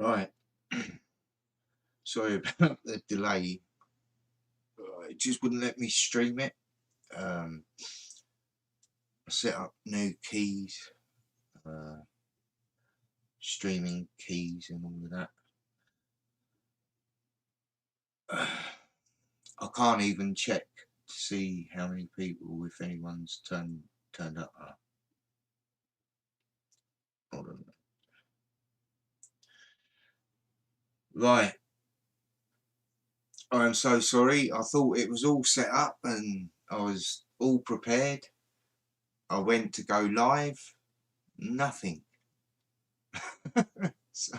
Right. Sorry about the delay. It just wouldn't let me stream it. I set up new keys, uh, streaming keys, and all of that. I can't even check to see how many people, if anyone's turned up. Hold on. Right. I'm so sorry. I thought it was all set up and I was all prepared. I went to go live. Nothing. So,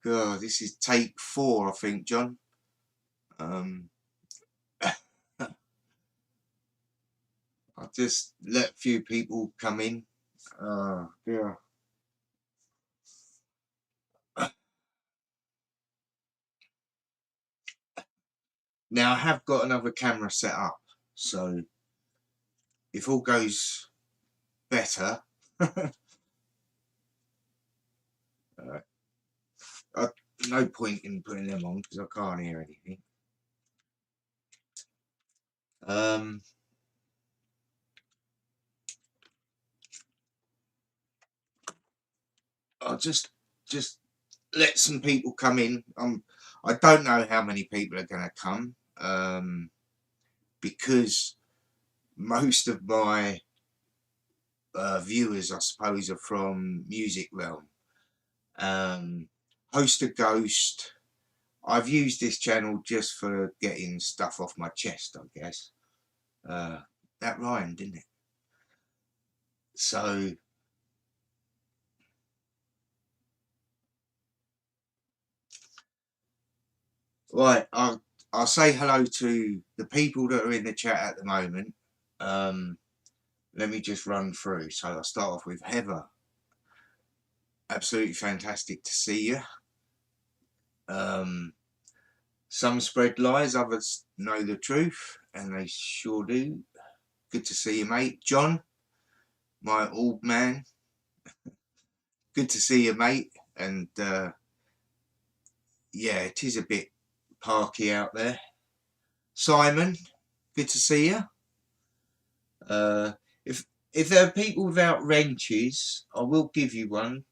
God, this is take 4, I think, John. I just let a few people come in. Yeah. Now I have got another camera set up, so if all goes better, no point in putting them on because I can't hear anything. I'll just let some people come in. I don't know how many people are going to come, because most of my viewers, I suppose, are from Music Realm. Host a Ghost. I've used this channel just for getting stuff off my chest, I guess. That rhymed, didn't it? So, right, I'll say hello to the people that are in the chat at the moment. Let me just run through. So I'll start off with Heather. Absolutely fantastic to see you. Some spread lies, others know the truth, and they sure do. Good to see you, mate. John, my old man. Good to see you, mate. And yeah, it is a bit parky out there. Simon, good to see you. If there are people without wrenches, I will give you one.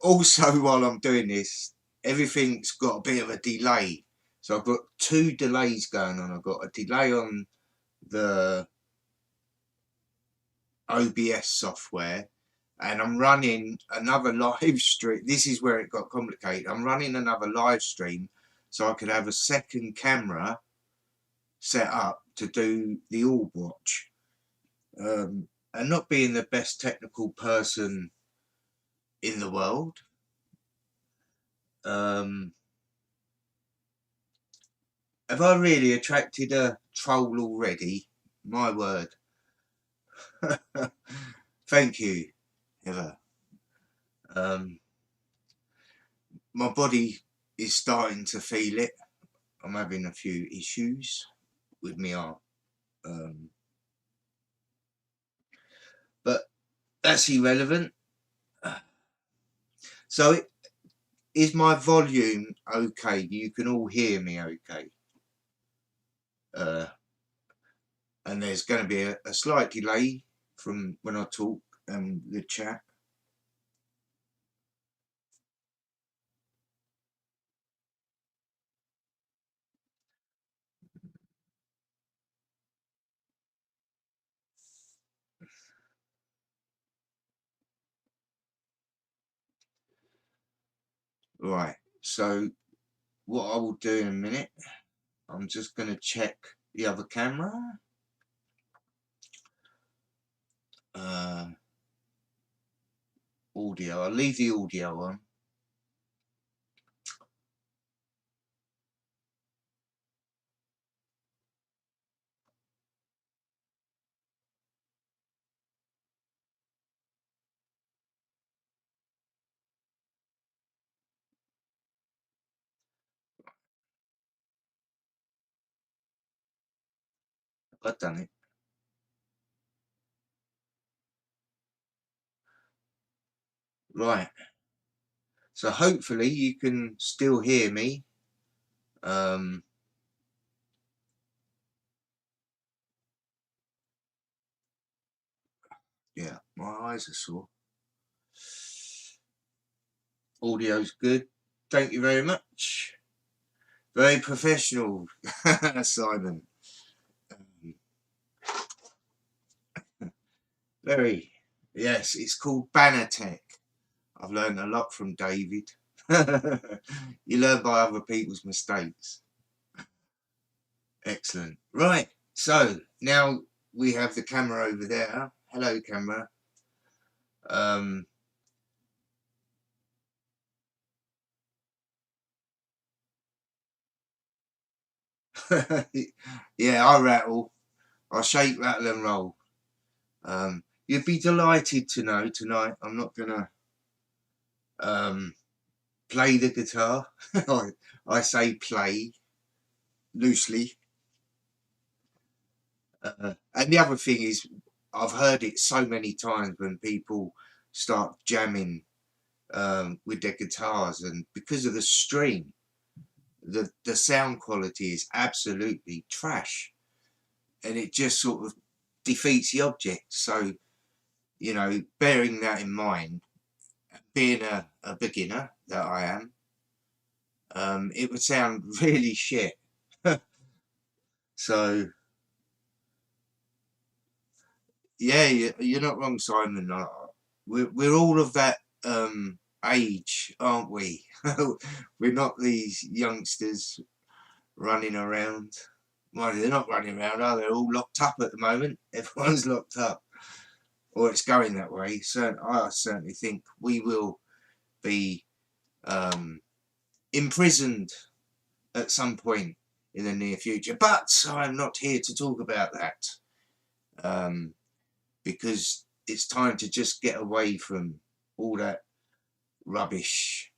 Also, while I'm doing this, everything's got a bit of a delay. So I've got 2 delays going on. I've got a delay on the OBS software, and I'm running another live stream. This is where it got complicated. I'm running another live stream so I could have a second camera set up to do the Orb Watch. And not being the best technical person in the world, have I really attracted a troll already? My word. Thank you, Heather. My body is starting to feel it. I'm having a few issues with my arm. But that's irrelevant. So is my volume okay? You can all hear me okay? And there's going to be a slight delay from when I talk and the chat. Right, so what I will do in a minute, I'm just going to check the other camera. Audio, I'll leave the audio on. I've done it. Right. So hopefully you can still hear me. Yeah, my eyes are sore. Audio's good. Thank you very much. Very professional, Simon. Very. Yes, it's called Bannertech. I've learned a lot from David. You learn by other people's mistakes. Excellent. Right. So now we have the camera over there. Hello, camera. Yeah, I rattle. I shake, rattle, and roll. You'd be delighted to know tonight I'm not gonna play the guitar. I say play loosely. And the other thing is, I've heard it so many times when people start jamming with their guitars, and because of the string, the sound quality is absolutely trash, and it just sort of defeats the object. So, you know, bearing that in mind, being a beginner that I am, it would sound really shit. So yeah, you're not wrong, Simon. We're all of that age, aren't we? We're not these youngsters running around. Well, they're not running around, are they? They're all locked up at the moment. Everyone's locked up, or it's going that way. So I certainly think we will be imprisoned at some point in the near future. But I'm not here to talk about that, because it's time to just get away from all that rubbish.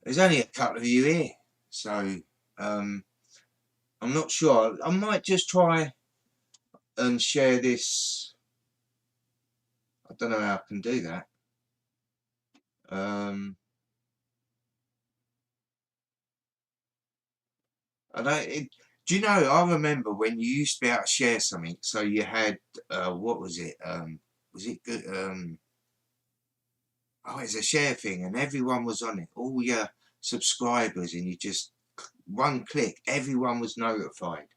There's only a couple of you here, so I'm not sure. I might just try and share this. I don't know how I can do that. I don't. Do you know? I remember when you used to be able to share something. So you had what was it? Was it good? Oh, it's a share thing, and everyone was on it. All your subscribers, and you just one click, everyone was notified.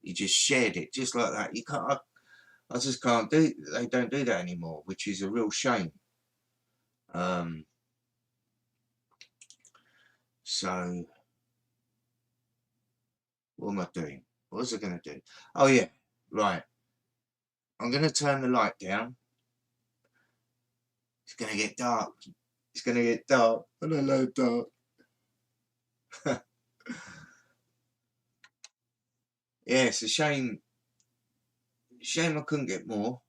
You just shared it just like that. You can't. I just can't do. They don't do that anymore, which is a real shame. So what am I doing? What was I going to do? Oh yeah, right. I'm going to turn the light down. It's going to get dark. It's going to get dark. I don't know, dark. Yeah, it's a shame. Shame I couldn't get more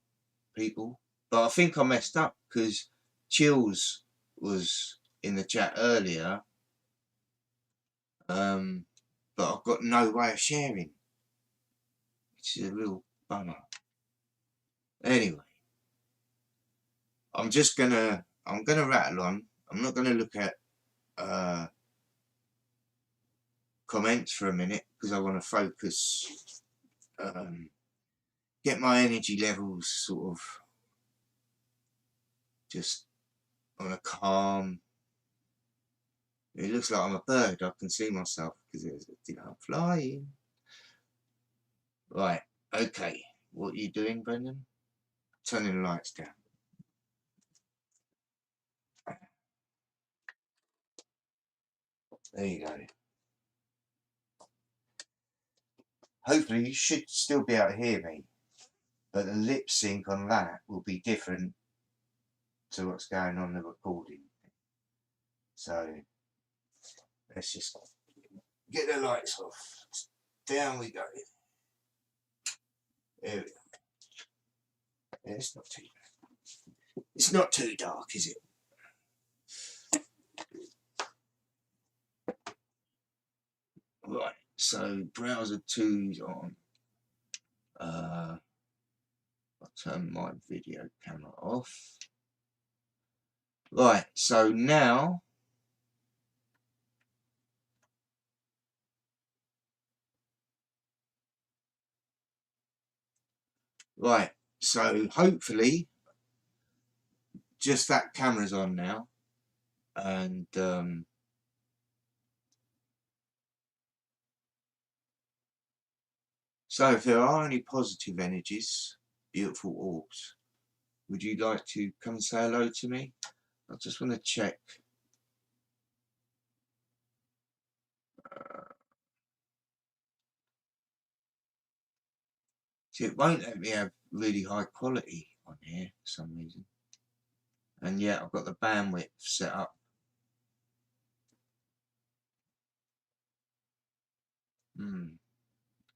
people. But I think I messed up because Chills was in the chat earlier. But I've got no way of sharing. Which is a real bummer. Anyway, I'm gonna rattle on. I'm not gonna look at comments for a minute because I want to focus, get my energy levels sort of just on a calm. It looks like I'm a bird. I can see myself because I'm flying. Right. Okay. What are you doing, Brendan? Turning the lights down. There you go. Hopefully you should still be able to hear me, but the lip sync on that will be different to what's going on in the recording. So let's just get the lights off. Down we go. There we go. Yeah, it's not too bad. It's not too dark, is it? Right. so browser 2's on. I'll turn my video camera off. Right, so now right, so hopefully just that camera's on now, and so if there are any positive energies, beautiful orbs, would you like to come say hello to me? I just want to check. See, it won't let me have really high quality on here for some reason. And yet I've got the bandwidth set up.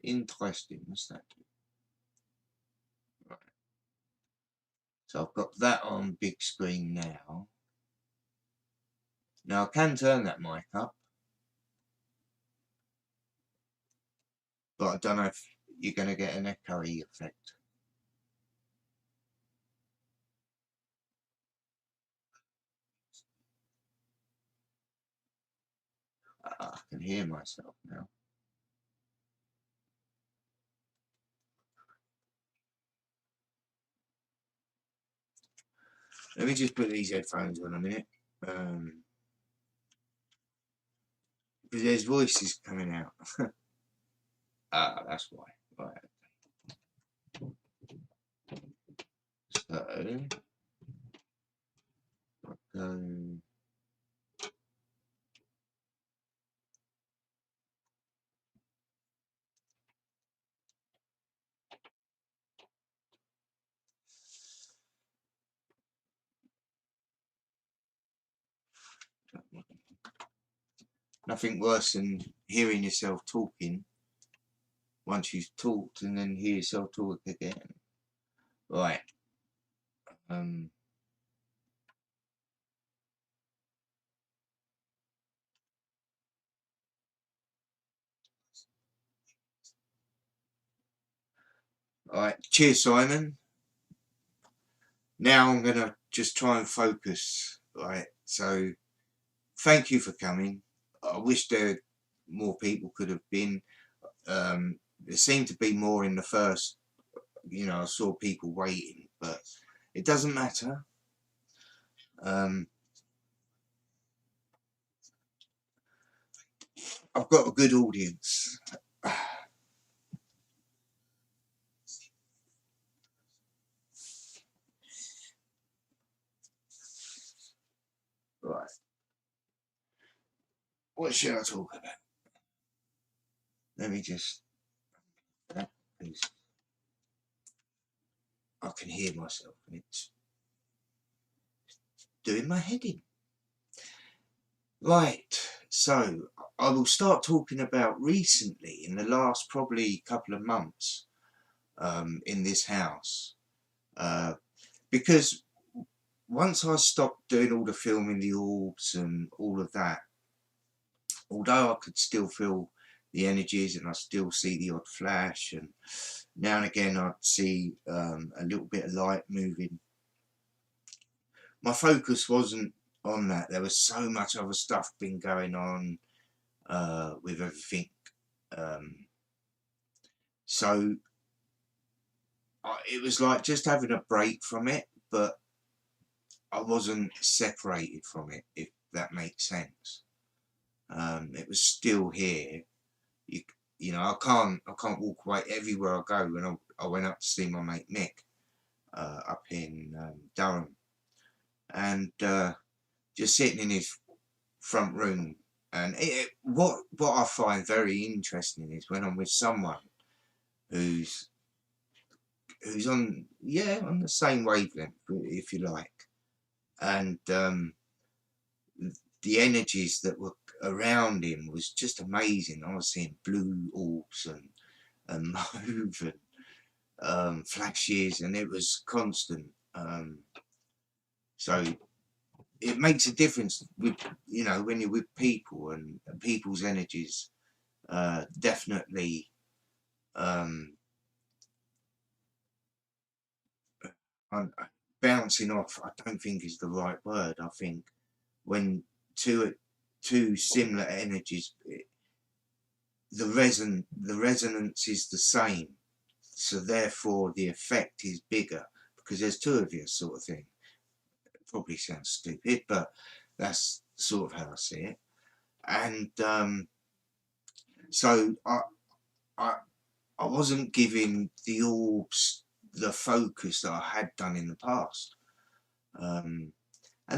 Interesting, what's that do? Right. So I've got that on big screen now. Now I can turn that mic up, but I don't know if you're going to get an echoey effect. I can hear myself now. Let me just put these headphones on a minute. Because there's voices coming out. That's why. Right. So, nothing worse than hearing yourself talking once you've talked and then hear yourself talk again. Right. Alright, cheers Simon. Now I'm gonna just try and focus. Right, so thank you for coming. I wish there more people could have been. There seemed to be more in the first, I saw people waiting, but it doesn't matter. I've got a good audience. Right. What should I talk about? Let me just. Please. I can hear myself and it's doing my head in. Right, so I will start talking about recently, in the last probably couple of months, in this house. Because once I stopped doing all the filming, the orbs and all of that, although I could still feel the energies and I still see the odd flash, and now and again I'd see a little bit of light moving, my focus wasn't on that. There was so much other stuff been going on with everything. So it was like just having a break from it, but I wasn't separated from it, if that makes sense. It was still here. I can't walk away everywhere I go. When I went up to see my mate Mick up in Durham, and just sitting in his front room, and what I find very interesting is when I'm with someone who's on the same wavelength, if you like, and the energies that were around him was just amazing. I was seeing blue orbs and move and flashes, and it was constant. So it makes a difference with when you're with people and people's energies definitely I'm bouncing off, I don't think is the right word. I think when two similar energies, the resonance is the same, so therefore the effect is bigger because there's two of you, sort of thing. It probably sounds stupid, but that's sort of how I see it. And so I I wasn't giving the orbs the focus that I had done in the past. And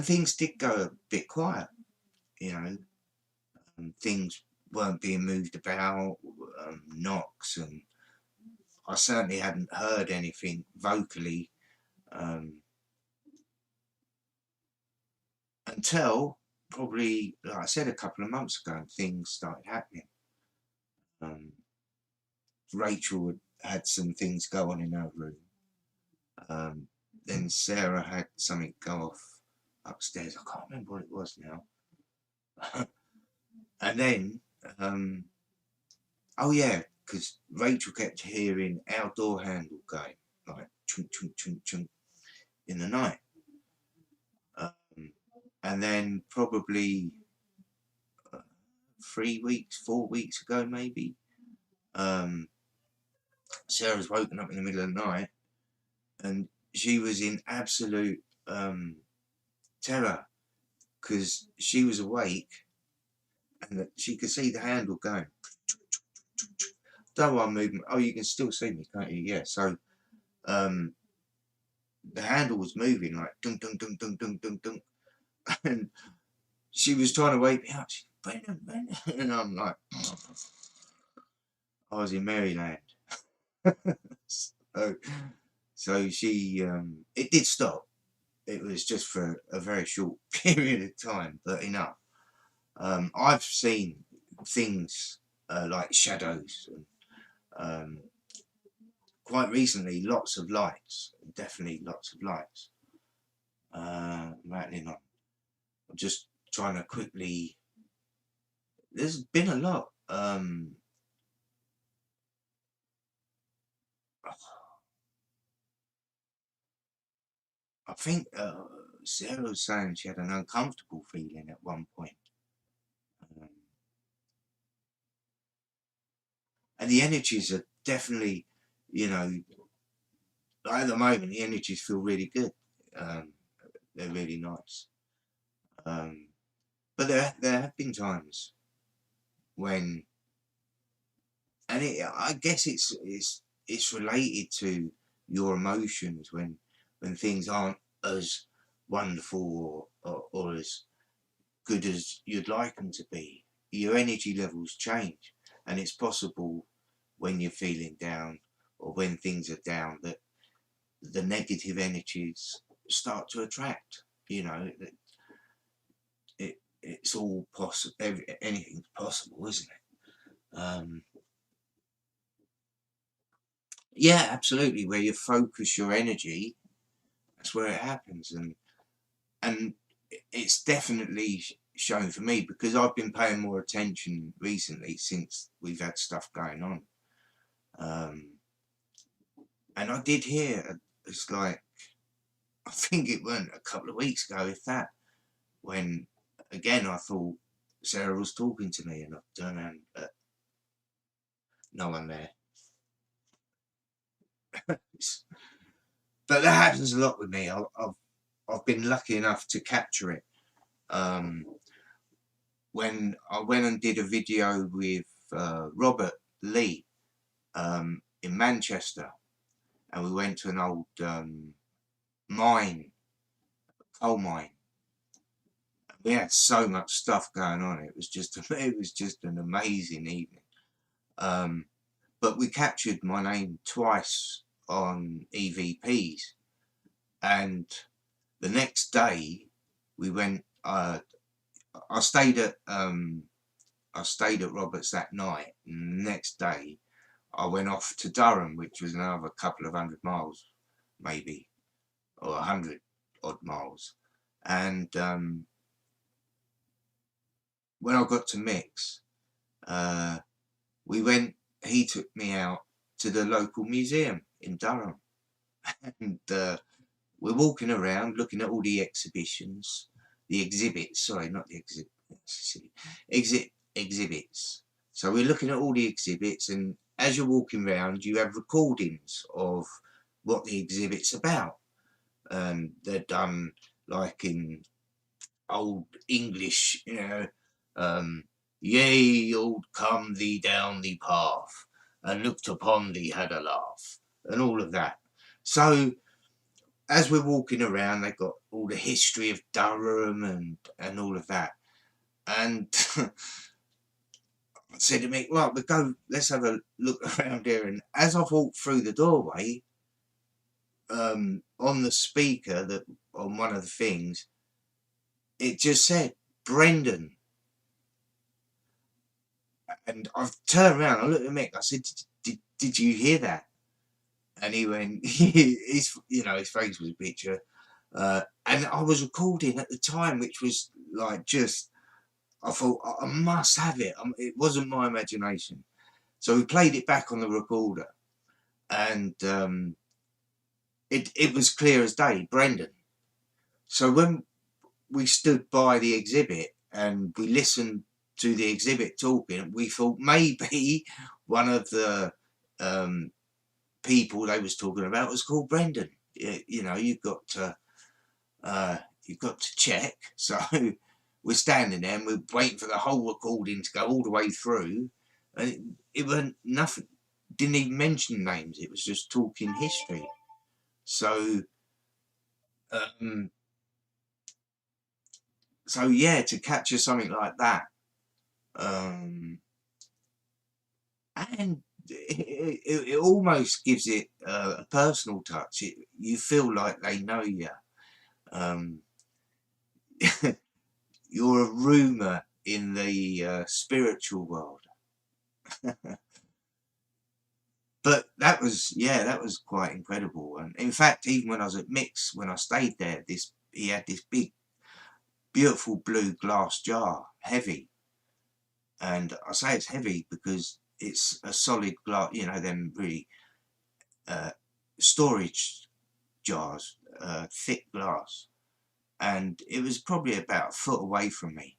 things did go a bit quiet, you know, things weren't being moved about, knocks, and I certainly hadn't heard anything vocally until probably, like I said, a couple of months ago, things started happening. Rachel had some things go on in her room. Then Sarah had something go off upstairs. I can't remember what it was now. And then, oh yeah, because Rachel kept hearing our door handle going, like chunk, chunk, chunk, chunk in the night. And then probably 3 weeks, 4 weeks ago, maybe, Sarah's woken up in the middle of the night and she was in absolute terror because she was awake and she could see the handle going. Don't one movement. Oh, you can still see me, can't you? Yeah. So the handle was moving like dunk, dunk, dunk, dunk, dunk, dunk, dunk. And she was trying to wake me up. She, Brendan. And I'm like, I was in Maryland. So she, it did stop. It was just for a very short period of time, but enough. I've seen things like shadows and quite recently lots of lights, definitely lots of lights. Rattling on. I'm just trying to quickly. There's been a lot. I think Sarah was saying she had an uncomfortable feeling at one point. And the energies are definitely, you know, at the moment, the energies feel really good. They're really nice. But there have been times when, and I guess it's related to your emotions when things aren't as wonderful or as good as you'd like them to be. Your energy levels change, and it's possible when you're feeling down or when things are down that the negative energies start to attract. You know, it's all possible. Anything's possible, isn't it? Yeah, absolutely. Where you focus your energy, that's where it happens, and it's definitely shown for me because I've been paying more attention recently since we've had stuff going on. And I did hear, it's like, I think it went a couple of weeks ago, if that, when again I thought Sarah was talking to me and I turned around, no one there. But that happens a lot with me. I've been lucky enough to capture it. When I went and did a video with Robert Lee in Manchester, and we went to an old coal mine. We had so much stuff going on. It was just an amazing evening. But we captured my name twice on EVPs, and the next day we went. I stayed at Roberts that night, and the next day I went off to Durham, which was another couple of 100 miles, maybe, or 100 odd miles. And when I got to Mix, he took me out to the local museum in Durham, and we're walking around looking at all the exhibitions, the exhibits, sorry, not the exhibits. So we're looking at all the exhibits, and as you're walking around, you have recordings of what the exhibit's about. They're done like in old English, yea, old come thee down the path, and looked upon thee had a laugh, and all of that. So as we're walking around, they've got all the history of Durham and all of that. And I said to me, right, let's have a look around here. And as I've walked through the doorway, on the speaker, on one of the things, it just said Brendan. And I've turned around, I looked at Mick, I said, did you hear that? And he went, his face was a picture. And I was recording at the time, which was like I thought, I must have it. It wasn't my imagination. So we played it back on the recorder, and it was clear as day, Brendan. So when we stood by the exhibit and we listened to the exhibit talking, we thought maybe one of the people they was talking about was called Brendan. You've got to check. So we're standing there and we're waiting for the whole recording to go all the way through, and it wasn't nothing, didn't even mention names, it was just talking history. So yeah, to capture something like that, and it almost gives it a personal touch. You feel like they know you. You're a rumour in the spiritual world. But that was quite incredible. And in fact, even when I was at Mick's, when I stayed there, he had this big, beautiful blue glass jar, heavy. And I say it's heavy because it's a solid glass, them really storage jars, thick glass. And it was probably about a foot away from me.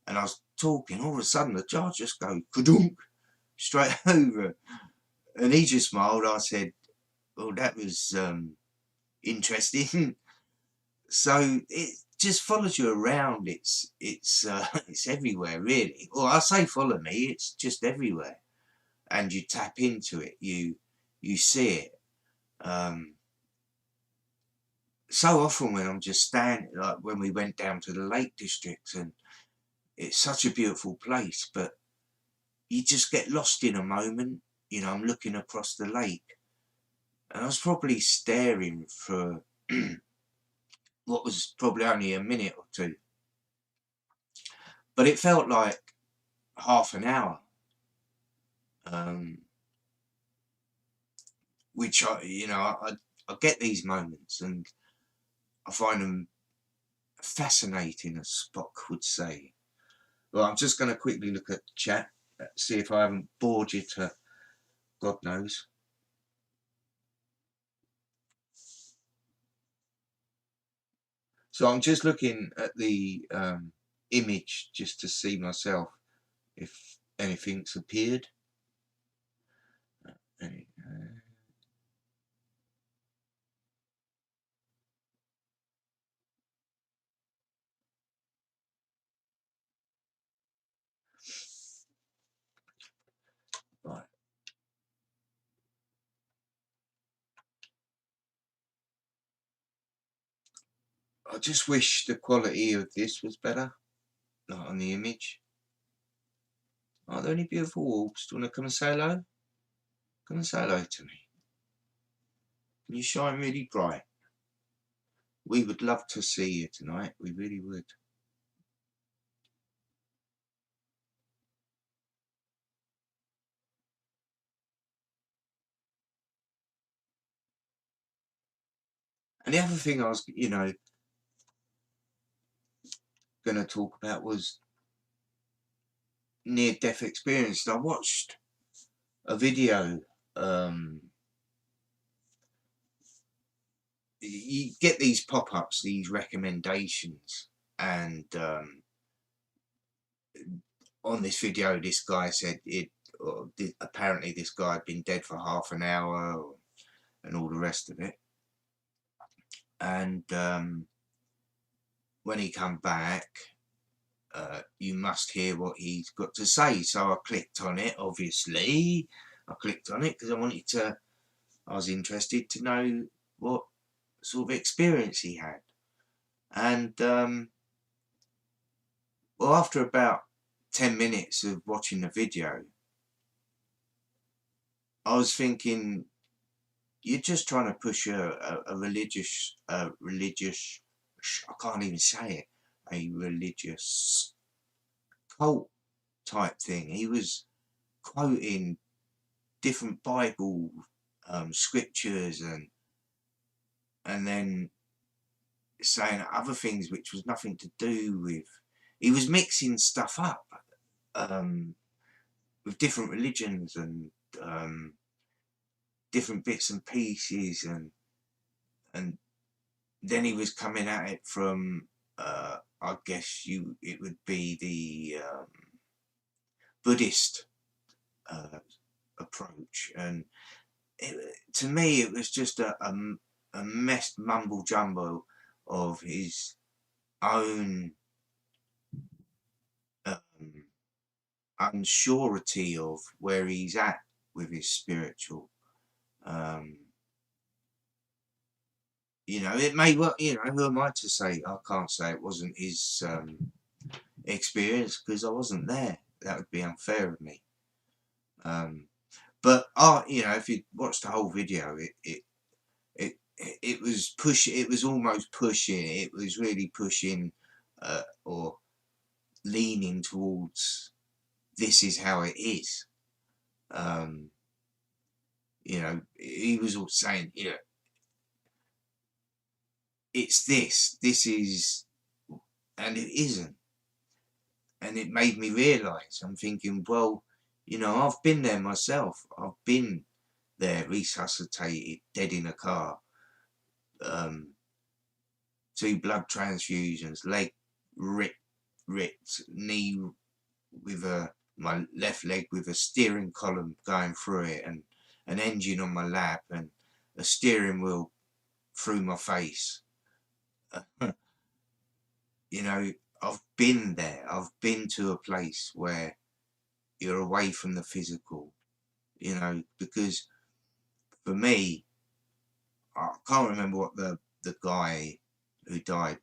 And I was talking, all of a sudden the jar just goes kadunk straight over. And he just smiled. I said, well, that was interesting. So it just follows you around. It's everywhere, really. Well, I say follow me, it's just everywhere. And you tap into it, you see it. So often when I'm just standing, like when we went down to the Lake District, and it's such a beautiful place, but you just get lost in a moment. I'm looking across the lake, and I was probably staring for what was probably only a minute or two, but it felt like half an hour, which I get these moments and I find them fascinating, as Spock would say. Well, I'm just going to quickly look at chat, see if I haven't bored you to God knows. So I'm just looking at the image just to see myself if anything's appeared. Right. I just wish the quality of this was better, not on the image. Are there any beautiful wolves? Do you want to come and say hello? Come and say hello to me. Can you shine really bright? We would love to see you tonight. We really would. And the other thing I was, going to talk about was near-death experience. I watched a video. You get these pop-ups, these recommendations, and on this video, this guy said apparently this guy had been dead for half an hour, and all the rest of it. And when he come back, you must hear what he's got to say. So I clicked on it. Obviously, I clicked on it because I was interested to know what sort of experience he had. And well, after about 10 minutes of watching the video, I was thinking, you're just trying to push a religious, I can't even say it, a religious cult type thing. He was quoting different Bible scriptures and then saying other things which was nothing to do with. He was mixing stuff up with different religions and different bits and pieces, and then he was coming at it from I guess it would be the Buddhist approach, and to me it was just a mumble jumble of his own unsurety of where he's at with his spiritual. You know, it may well, you know, who am I to say? I can't say it wasn't his experience because I wasn't there. That would be unfair of me. But you know, if you watch the whole video, it was pushing. It was almost pushing. It was really pushing or leaning towards this is how it is. You know, he was all saying, you know, it's this is, and it isn't. And it made me realise, I'm thinking, well, you know, I've been there myself. I've been there, resuscitated, dead in a car, 2 blood transfusions, leg ripped, knee with my left leg with a steering column going through it, and an engine on my lap, and a steering wheel through my face. You know, I've been there. I've been to a place where you're away from the physical, you know, because for me, I can't remember what the guy who died,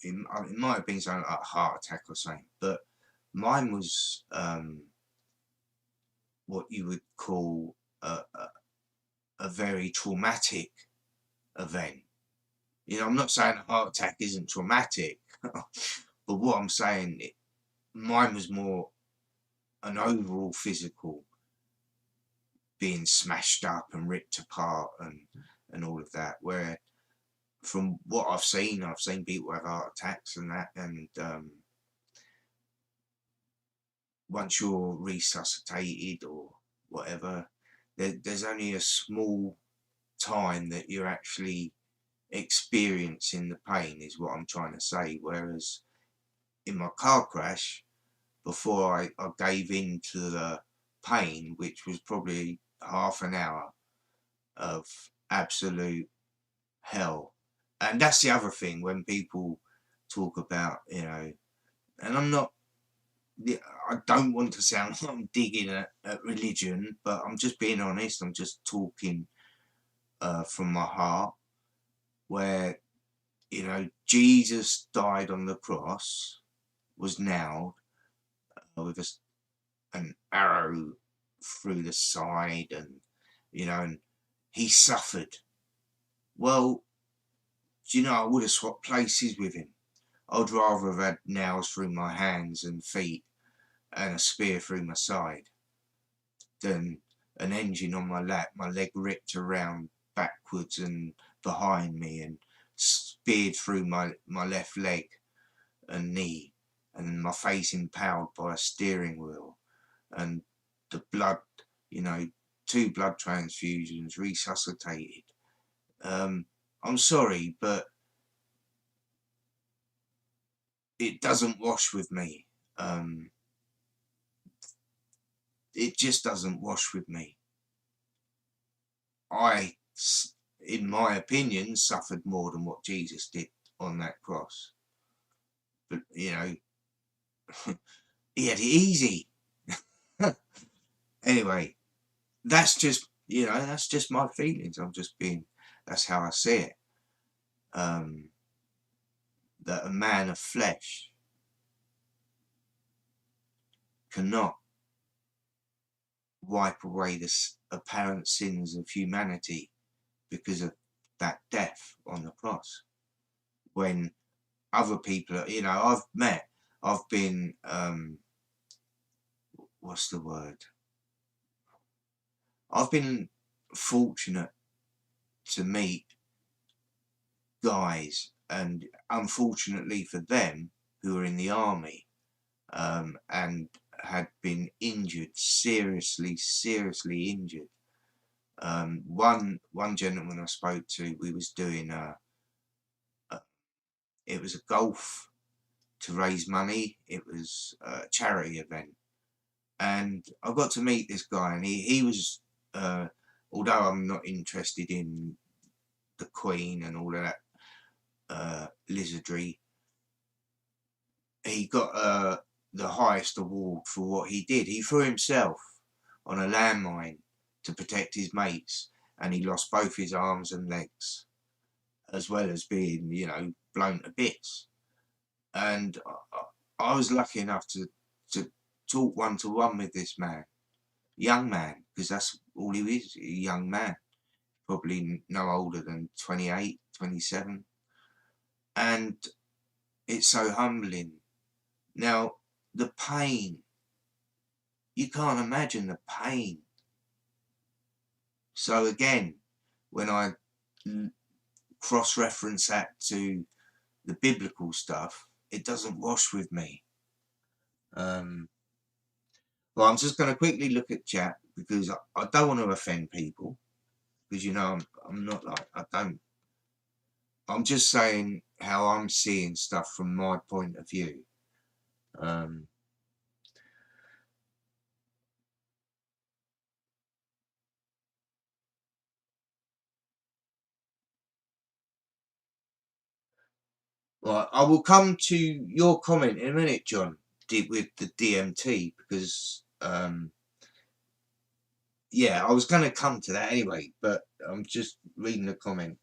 it might have been something like a heart attack or something, but mine was what you would call a very traumatic event. You know, I'm not saying a heart attack isn't traumatic, but what I'm saying, mine was more an overall physical being smashed up and ripped apart and all of that, where from what I've seen people have heart attacks and that, and once you're resuscitated or whatever, there's only a small time that you're actually experiencing the pain, is what I'm trying to say. Whereas in my car crash, before I gave in to the pain, which was probably half an hour of absolute hell. And that's the other thing when people talk about, you know, and I don't want to sound like I'm digging at religion, but I'm just being honest. I'm just talking from my heart, where, you know, Jesus died on the cross, was nailed with an arrow through the side, and, you know, and he suffered. Well, do you know, I would have swapped places with him. I'd rather have had nails through my hands and feet and a spear through my side than an engine on my lap, my leg ripped around backwards and behind me, and speared through my left leg and knee, and my face impaled by a steering wheel, and the blood, you know, 2 blood transfusions, resuscitated. I'm sorry, but it doesn't wash with me. It just doesn't wash with me. I, in my opinion, suffered more than what Jesus did on that cross. But, you know, he had it easy. Anyway, that's just, you know, that's just my feelings. I'm just being, that's how I see it. That a man of flesh cannot wipe away the apparent sins of humanity because of that death on the cross. When other people, you know, I've been, what's the word? I've been fortunate to meet guys, and unfortunately for them, who were in the army, and had been injured, seriously injured. One gentleman I spoke to, we was doing it was a golf to raise money. It was a charity event, and I got to meet this guy, and he was, although I'm not interested in the Queen and all of that lizardry, he got the highest award for what he did. He threw himself on a landmine to protect his mates, and he lost both his arms and legs, as well as being, you know, blown to bits. And I was lucky enough to talk one-to-one with this man, young man, because that's all he is, a young man, probably no older than 28, 27. And it's so humbling. Now, the pain, you can't imagine the pain. So again, when I cross-reference that to the biblical stuff, it doesn't wash with me. Well, I'm just going to quickly look at chat, because I don't want to offend people, because, you know, I'm not like, I'm just saying how I'm seeing stuff from my point of view. Right, I will come to your comment in a minute, John, with the DMT, because yeah, I was going to come to that anyway, but I'm just reading the comment.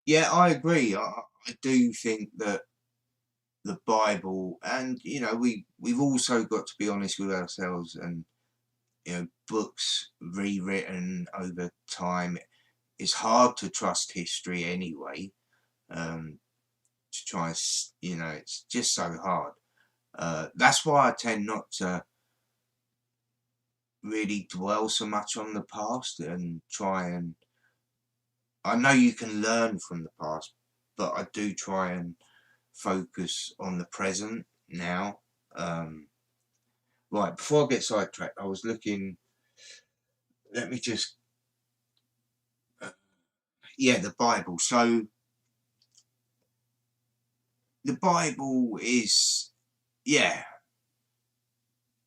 Yeah, I agree. I do think that the Bible, and, you know, we've also got to be honest with ourselves, and, you know, books rewritten over time. It's hard to trust history anyway. To try and, you know, it's just so hard. That's why I tend not to really dwell so much on the past, and try and, I know you can learn from the past, but I do try and focus on the present now. Right, before I get sidetracked, I was looking, let me just, yeah, the Bible. So the Bible is, yeah,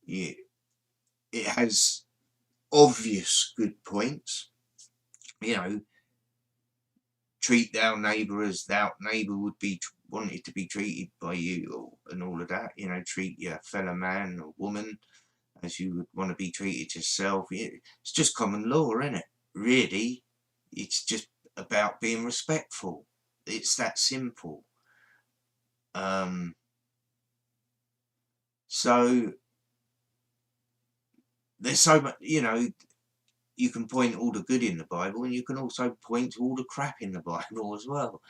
yeah, it has obvious good points. You know, treat thou neighbour as thou neighbour would be wanted to be treated by you, and all of that. You know, treat your fellow man or woman as you would want to be treated yourself. It's just common law, isn't it? Really, it's just about being respectful. It's that simple. So there's so much, you can point all the good in the Bible, and you can also point to all the crap in the Bible as well.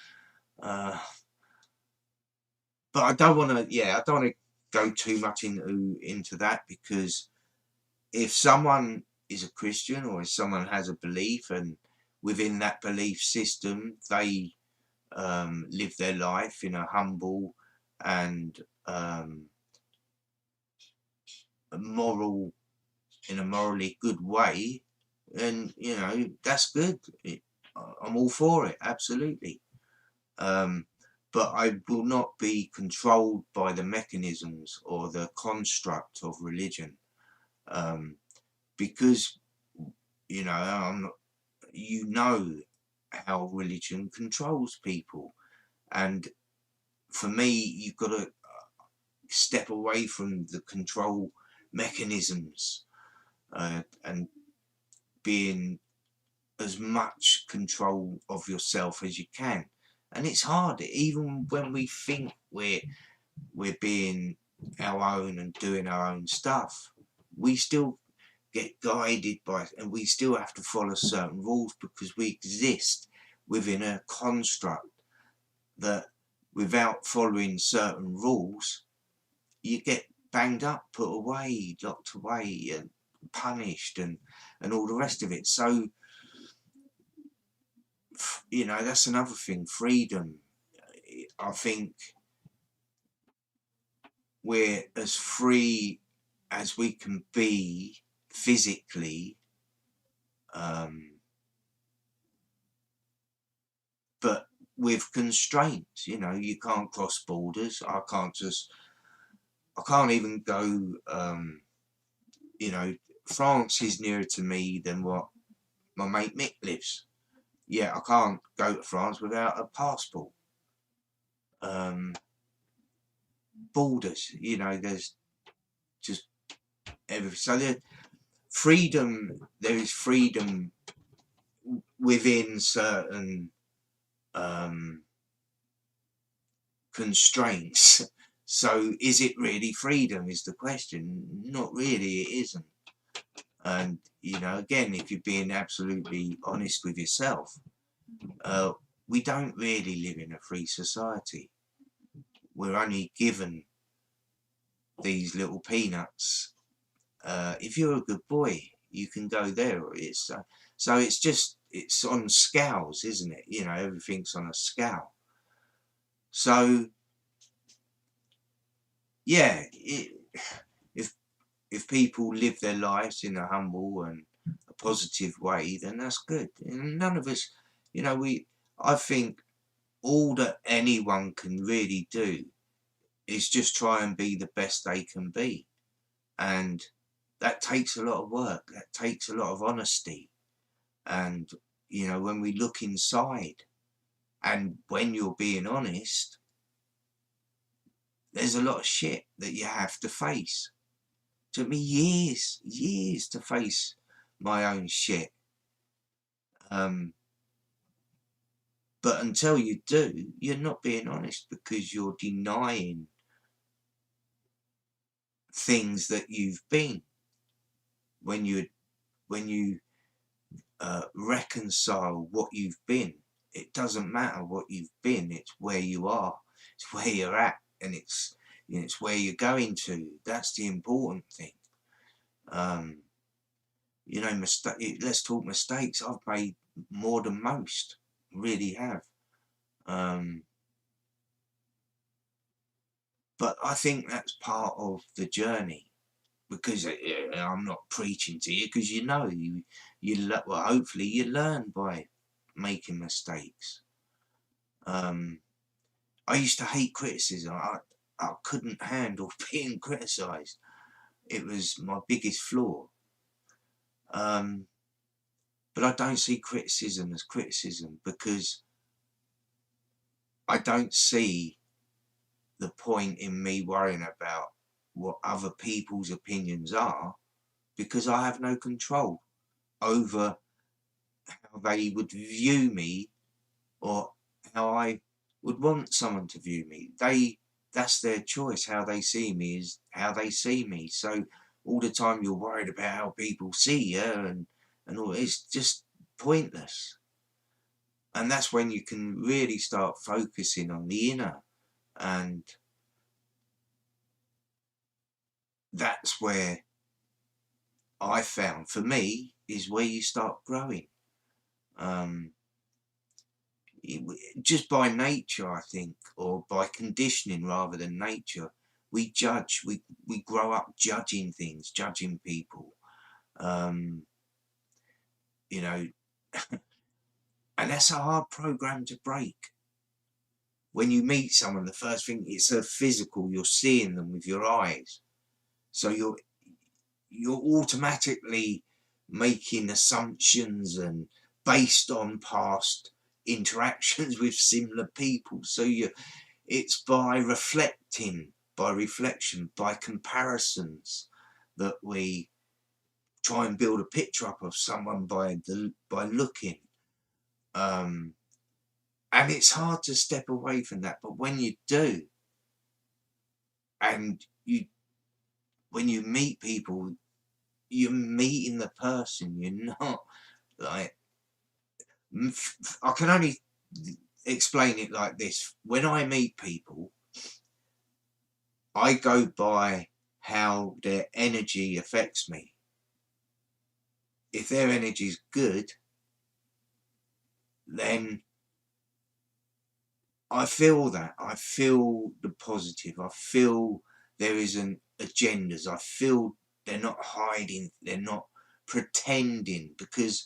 But I don't want to go too much into that, because if someone is a Christian, or if someone has a belief, and within that belief system they live their life in a humble and in a morally good way, and that's good. I'm all for it, absolutely. But I will not be controlled by the mechanisms or the construct of religion, because I'm not, how religion controls people, and for me, you've got to step away from the control mechanisms, and be in as much control of yourself as you can. And it's hard, even when we think we're being our own and doing our own stuff. We still get guided by, and we still have to follow certain rules, because we exist within a construct that, without following certain rules, you get banged up, put away, locked away, and punished, and all the rest of it. So that's another thing. Freedom. I think we're as free as we can be physically, but with constraints. You can't cross borders. I can't even go. France is nearer to me than what my mate Mick lives. Yeah, I can't go to France without a passport. Borders, there's just everything. So there is freedom within certain constraints. So is it really freedom, is the question? Not really, it isn't. And again, if you're being absolutely honest with yourself, we don't really live in a free society. We're only given these little peanuts. If you're a good boy, you can go there. So it's on scales, isn't it? Everything's on a scale. So yeah, if people live their lives in a humble and a positive way, then that's good. And none of us, I think all that anyone can really do is just try and be the best they can be. And that takes a lot of work. That takes a lot of honesty. And, when we look inside, and when you're being honest, there's a lot of shit that you have to face. It took me years to face my own shit. But until you do, you're not being honest, because you're denying things that you've been. When you reconcile what you've been, it doesn't matter what you've been, it's where you are, it's where you're at, and it's where you're going to. That's the important thing. Let's talk mistakes. I've made more than most, really have. But I think that's part of the journey, because I'm not preaching to you, because well, hopefully you learn by making mistakes. I used to hate criticism. I couldn't handle being criticised. It was my biggest flaw. But I don't see criticism as criticism, because I don't see the point in me worrying about what other people's opinions are, because I have no control over how they would view me, or how I would want someone to view me. They that's their choice. How they see me is how they see me. So all the time you're worried about how people see you and all, it's just pointless. And that's when you can really start focusing on the inner. And that's where I found, for me, is where you start growing. Um, just by nature, I think, or by conditioning rather than nature, we judge. We grow up judging things, judging people. Um, you know, and that's a hard program to break. When you meet someone, the first thing, it's a physical. You're seeing them with your eyes, so you're automatically making assumptions and based on past interactions with similar people. So it's by reflecting, by reflection, by comparisons, that we try and build a picture up of someone by looking. And it's hard to step away from that, but when you do, and when you meet people, you're meeting the person. You're not like, I can only explain it like this. When I meet people, I go by how their energy affects me. If their energy is good, then I feel that. I feel the positive. I feel there isn't agendas. I feel they're not hiding. They're not pretending, because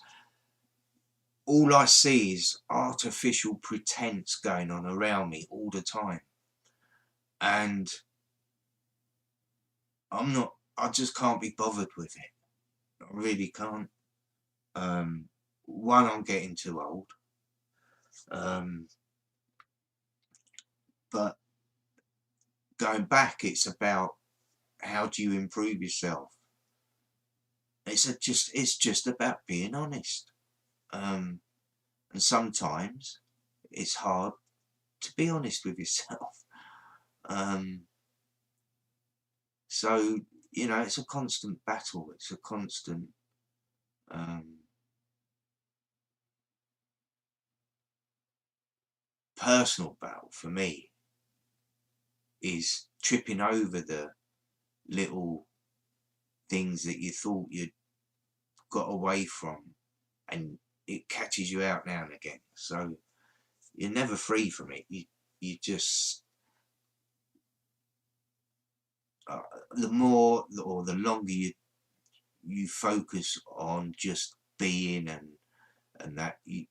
all I see is artificial pretense going on around me all the time. And I just can't be bothered with it. I really can't. One, I'm getting too old. Um, but going back, it's about how do you improve yourself? It's just about being honest. And sometimes it's hard to be honest with yourself. Um, so, it's a constant battle. It's a constant um, personal battle for me, is tripping over the little things that you thought you'd got away from, and it catches you out now and again. So you're never free from it. You just the more or the longer you focus on just being and that the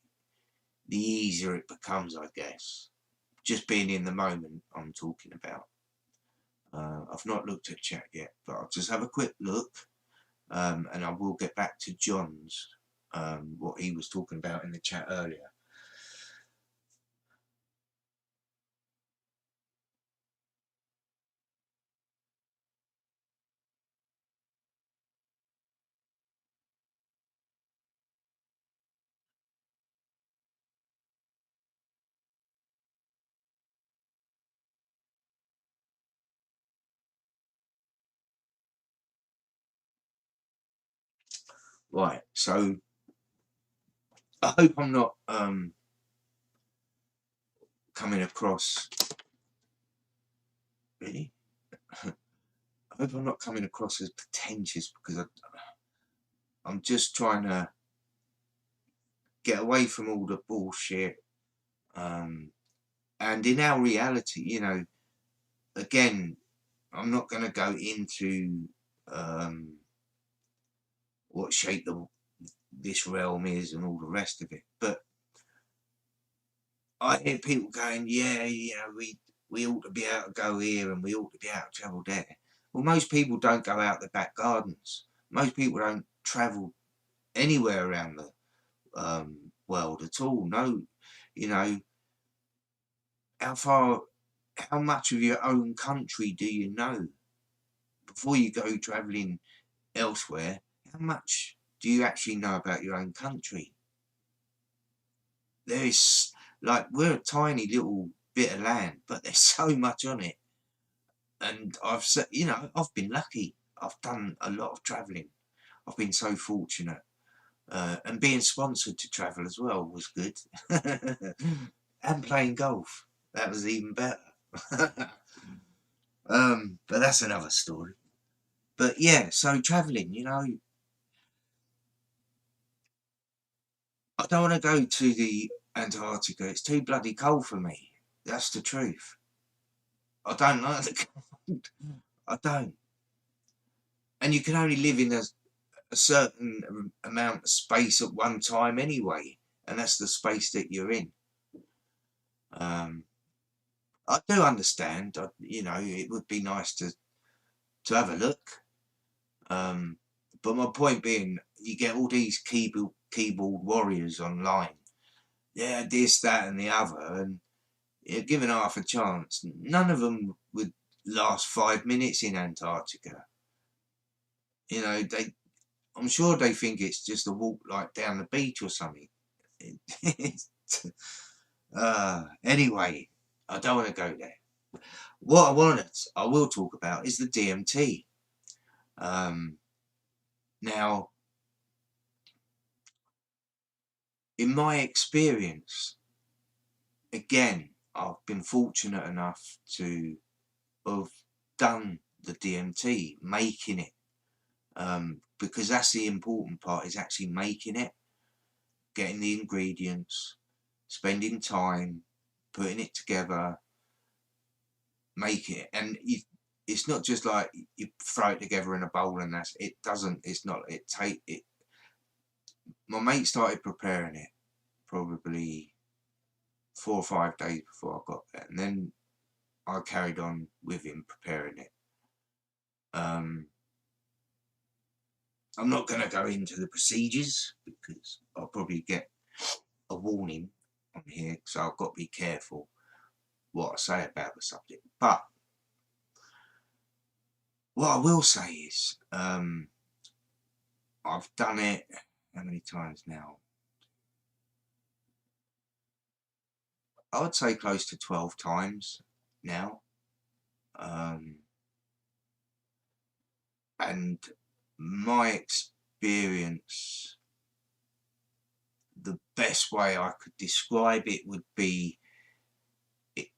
easier it becomes, I guess. Just being in the moment, I'm talking about. I've not looked at chat yet, but I'll just have a quick look, and I will get back to John's, what he was talking about in the chat earlier. Right, so I hope I'm not coming across, really? I hope I'm not coming across as pretentious, because I'm just trying to get away from all the bullshit. And in our reality, again, I'm not going to go into what shape this realm is and all the rest of it. But I hear people going, yeah, we ought to be able to go here and we ought to be able to travel there. Well, most people don't go out the back gardens. Most people don't travel anywhere around the world at all. No, you know, how much of your own country do you know? Before you go travelling elsewhere, how much do you actually know about your own country? There is, like, we're a tiny little bit of land, but there's so much on it. And I've said, you know, I've been lucky. I've done a lot of travelling. I've been so fortunate. And being sponsored to travel as well was good. And playing golf. That was even better. But that's another story. But yeah, so travelling, you know, I don't want to go to the Antarctica. It's too bloody cold for me. That's the truth. I don't like the cold. I don't. And you can only live in a certain amount of space at one time anyway. And that's the space that you're in. I do understand, you know, it would be nice to have a look. But my point being, you get all these keyboard warriors online. Yeah, this, that, and the other, and you're given half a chance. None of them would last 5 minutes in Antarctica. You know, I'm sure they think it's just a walk like down the beach or something. Anyway, I don't want to go there. What I will talk about is the DMT. Now, in my experience, again, I've been fortunate enough to have done the DMT, making it, because that's the important part, is actually making it, getting the ingredients, spending time, putting it together, make it, and it's not just like you throw it together in a bowl and it's not, my mate started preparing it probably 4 or 5 days before I got there, and then I carried on with him preparing it. I'm not going to go into the procedures because I'll probably get a warning on here, so I've got to be careful what I say about the subject. But what I will say is, I've done it how many times now? I would say close to 12 times now. And my experience, the best way I could describe it would be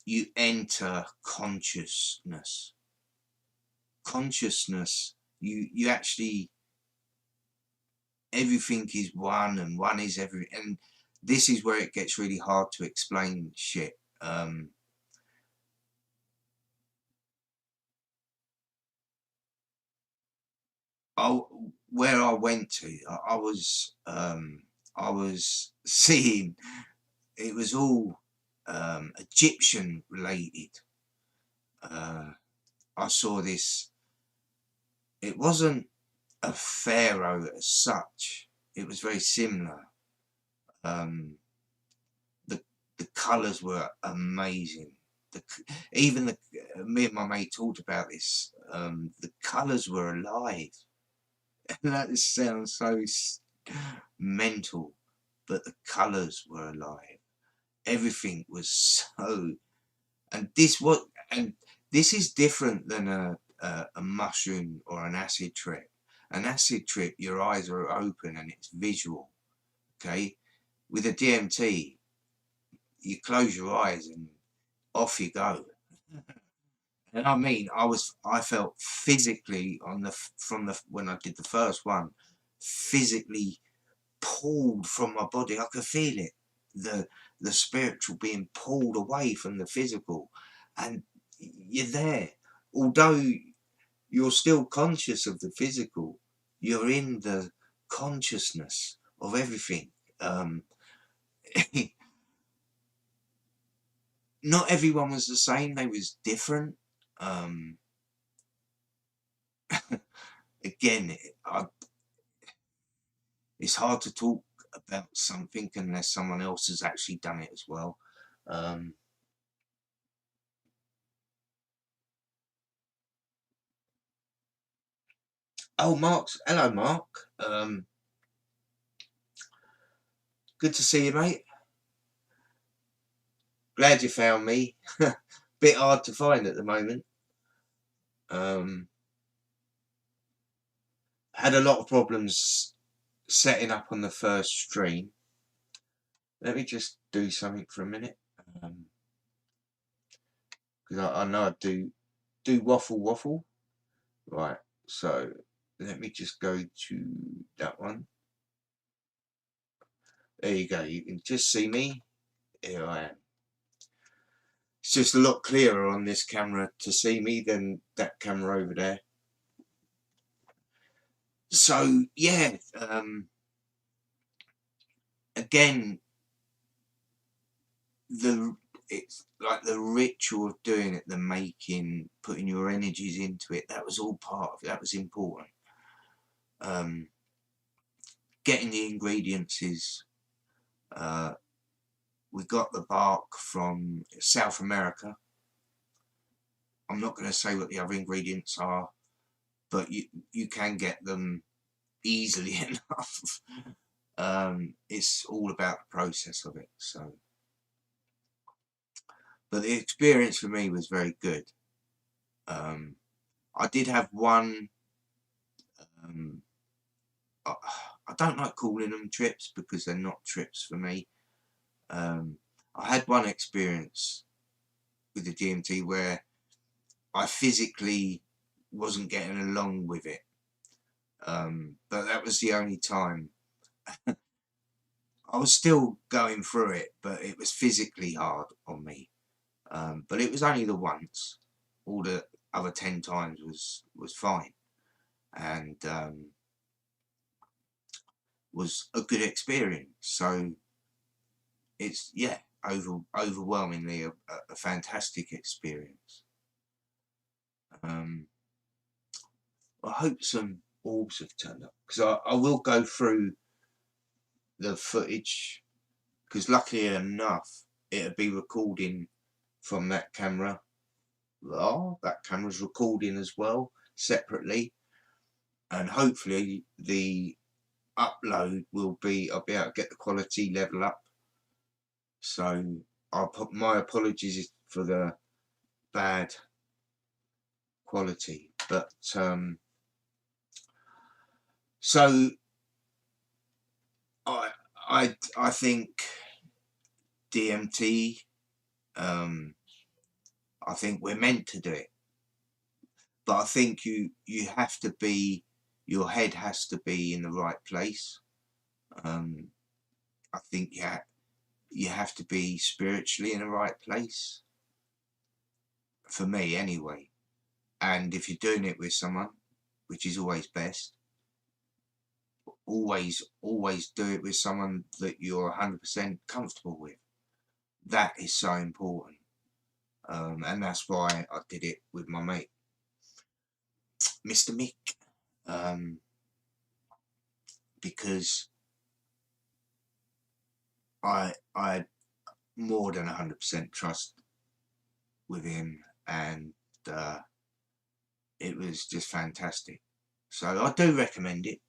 you enter consciousness. You actually, everything is one and one is every, and this is where it gets really hard to explain shit. Where I went to, I was seeing, it was all Egyptian related. I saw this, it wasn't a pharaoh as such, it was very similar. Um, the the colours were amazing. Even me and my mate talked about this. The colours were alive. And that sounds so mental, but the colours were alive. Everything was so, and this is different than a mushroom or an acid trip. An acid trip, your eyes are open and it's visual. Okay, with a DMT, you close your eyes and off you go. And I mean, I felt physically when I did the first one, physically pulled from my body. I could feel it, the spiritual being pulled away from the physical, and you're there. Although you're still conscious of the physical, you're in the consciousness of everything. Not everyone was the same. They was different. Um, Again, it's hard to talk about something unless someone else has actually done it as well. Um, Hello, Mark. Good to see you, mate. Glad you found me. Bit hard to find at the moment. Had a lot of problems setting up on the first stream. Let me just do something for a minute, because I know I do waffle. Right, so let me just go to that one. There you go. You can just see me. Here I am. It's just a lot clearer on this camera to see me than that camera over there. So yeah, again, it's like the ritual of doing it, the making, putting your energies into it. That was all part of it. That was important. Getting the ingredients is. We got the bark from South America. I'm not going to say what the other ingredients are, but you can get them easily enough. It's all about the process of it. So, but the experience for me was very good. I did have one. I don't like calling them trips because they're not trips for me. I had one experience with the DMT where I physically wasn't getting along with it, but that was the only time. I was still going through it, but it was physically hard on me. But it was only the once. All the other 10 times was fine, and was a good experience. So it's, yeah, overwhelmingly a fantastic experience. I hope some orbs have turned up, because I will go through the footage, because luckily enough it'll be recording from that camera. Well, that camera's recording as well separately, and hopefully the upload will be, I'll be able to get the quality level up. So I'll put my apologies for the bad quality, but so I think DMT, I think we're meant to do it, but I think you have to be, your head has to be in the right place. I think you have to be spiritually in the right place, for me anyway. And if you're doing it with someone, which is always best, always do it with someone that you're 100% comfortable with. That is so important. And that's why I did it with my mate, Mr. Mick, because I had more than 100% trust with him, and it was just fantastic. So I do recommend it.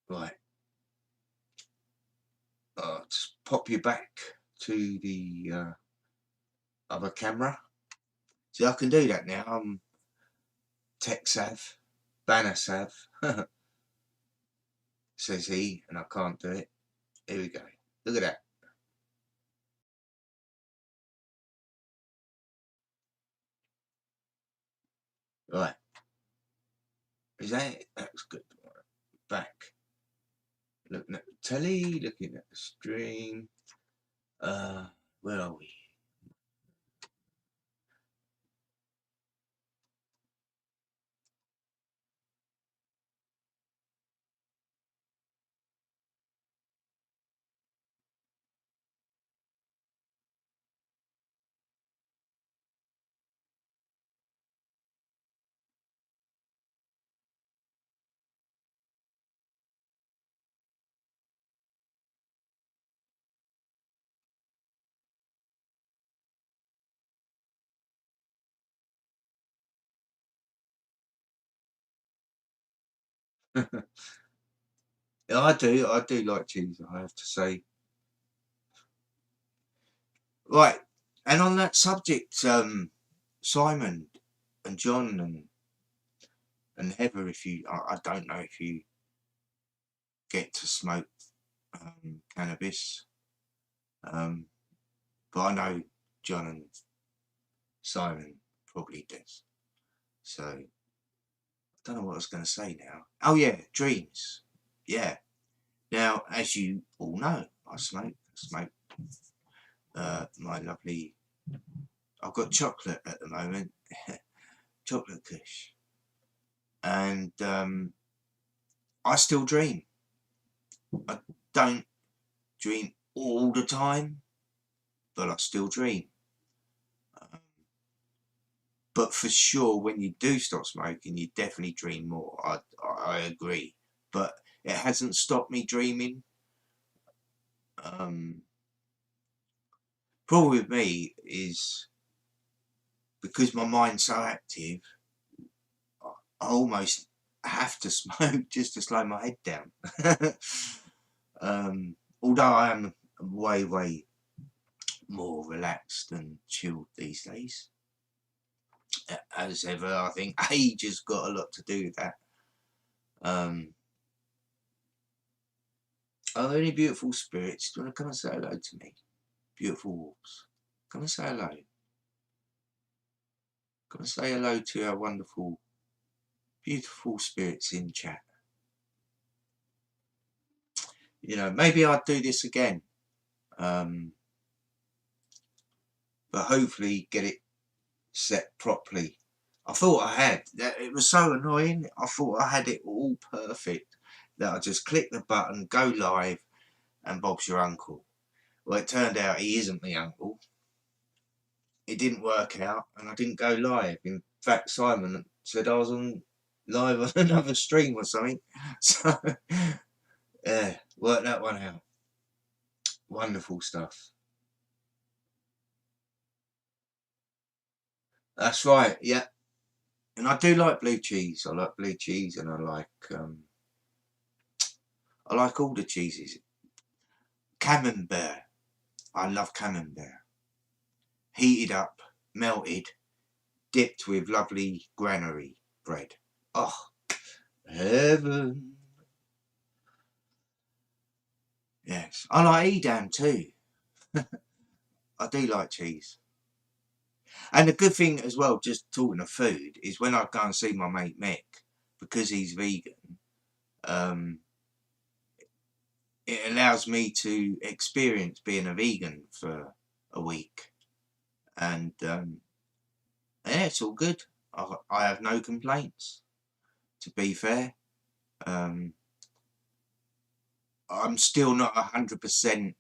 Right. Just pop you back to the other camera. See, I can do that now. I'm tech sav, banner sav, says he, and I can't do it. Here we go. Look at that. Right. Is that it? That's good. Back. Looking at the telly, looking at the stream. Where are we? Yeah, I do like cheese, I have to say. Right, And on that subject, Simon and John and Heather, if you, I don't know if you get to smoke cannabis, but I know John and Simon probably does. So I don't know what I was going to say now. Oh yeah, dreams. Yeah. Now, as you all know, I smoke my lovely. I've got chocolate at the moment, chocolate kush, and I still dream. I don't dream all the time, but I still dream. But for sure, when you do stop smoking, you definitely dream more. I agree, but it hasn't stopped me dreaming. Problem with me is because my mind's so active, I almost have to smoke just to slow my head down. Although I am way more relaxed and chilled these days. As ever, I think age has got a lot to do with that. Are there any beautiful spirits? Do you want to come and say hello to me? Beautiful wolves. Come and say hello. Come and say hello to our wonderful, beautiful spirits in chat. You know, maybe I'll do this again. But hopefully get it set properly. I thought I had. It was so annoying. I thought I had it all perfect that I just click the button, go live, and Bob's your uncle. Well, it turned out he isn't my uncle. It didn't work out, and I didn't go live. In fact, Simon said I was on live on another stream or something. So, yeah, worked that one out. Wonderful stuff. That's right, yeah. And I do like blue cheese. I like blue cheese, and I like all the cheeses. Camembert. I love camembert. Heated up, melted, dipped with lovely granary bread. Oh, heaven. Yes. I like Edam too. I do like cheese. And the good thing as well, just talking of food, is when I go and see my mate Mick, because he's vegan, it allows me to experience being a vegan for a week. And yeah, it's all good. I have no complaints, to be fair. I'm still not 100%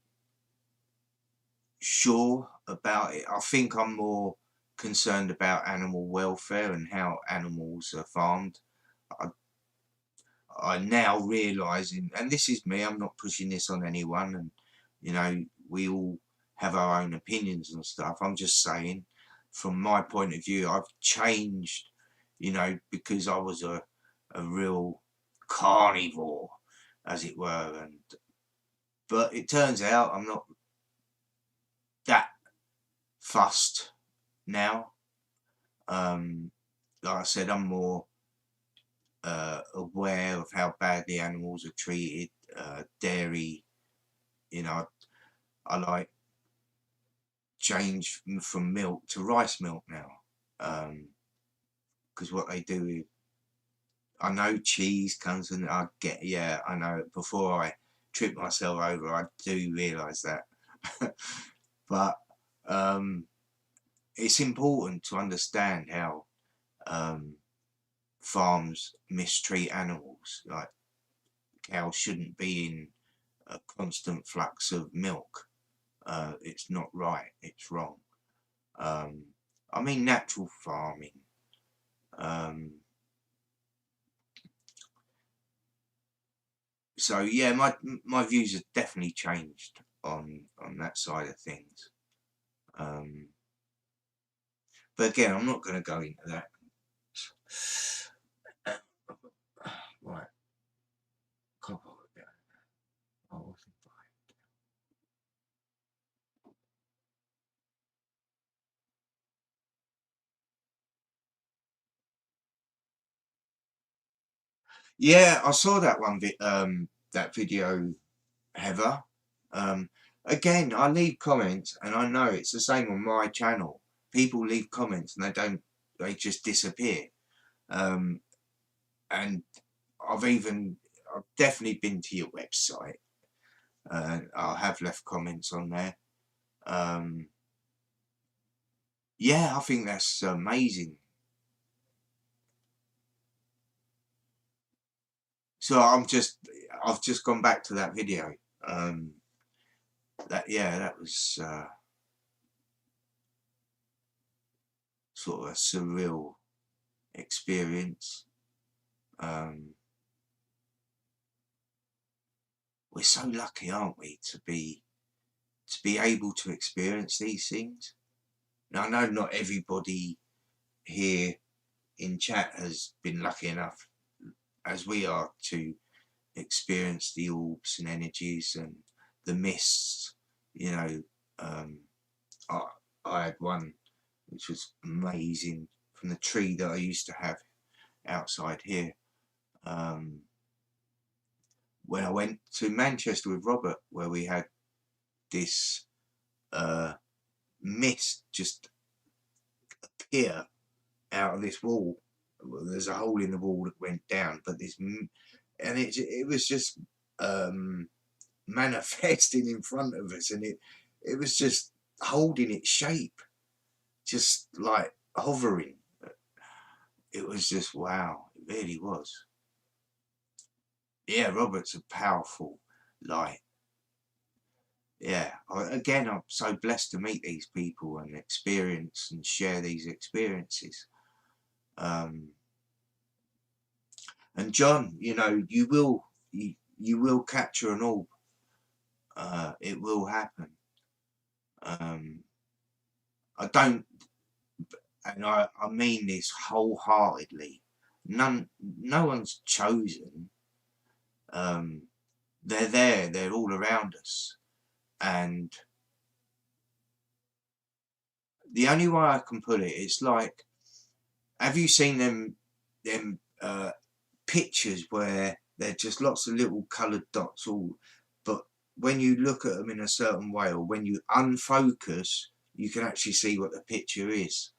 sure about it. I think I'm more concerned about animal welfare and how animals are farmed. I'm now realising, and this is me, I'm not pushing this on anyone, and you know, we all have our own opinions and stuff. I'm just saying, from my point of view, I've changed, you know, because I was a real carnivore, as it were, but it turns out I'm not that fussed now. Like I said, I'm more aware of how badly animals are treated. Dairy, you know, I like change from milk to rice milk now, because what they do is, I know cheese comes and I get, yeah, I know, before I trip myself over, I do realise that. But it's important to understand how farms mistreat animals. Like, cows shouldn't be in a constant flux of milk. It's not right, it's wrong. I mean natural farming. So yeah, my views have definitely changed on that side of things. But again, I'm not going to go into that. Right. Yeah, I saw that one that video, Heather. Again, I leave comments, and I know it's the same on my channel. People leave comments and they just disappear. Um, and I've definitely been to your website. I have left comments on there. Yeah, I think that's amazing. So I've just gone back to that video. That was sort of a surreal experience. We're so lucky, aren't we, to be able to experience these things. Now, I know not everybody here in chat has been lucky enough as we are to experience the orbs and energies and the mists. You know, I had one which was amazing from the tree that I used to have outside here. When I went to Manchester with Robert, where we had this mist just appear out of this wall. Well, there's a hole in the wall that went down, but and it was just manifesting in front of us, and it was just holding its shape, just like hovering. It was just wow, it really was. Yeah, Robert's a powerful light. Yeah, again, I'm so blessed to meet these people and experience and share these experiences. And John, you know, you will capture an orb. It will happen. I don't, and I mean this wholeheartedly. No one's chosen. They're there. They're all around us, and the only way I can put it, it's like, have you seen them pictures where they're just lots of little coloured dots all, but when you look at them in a certain way, or when you unfocus, you can actually see what the picture is.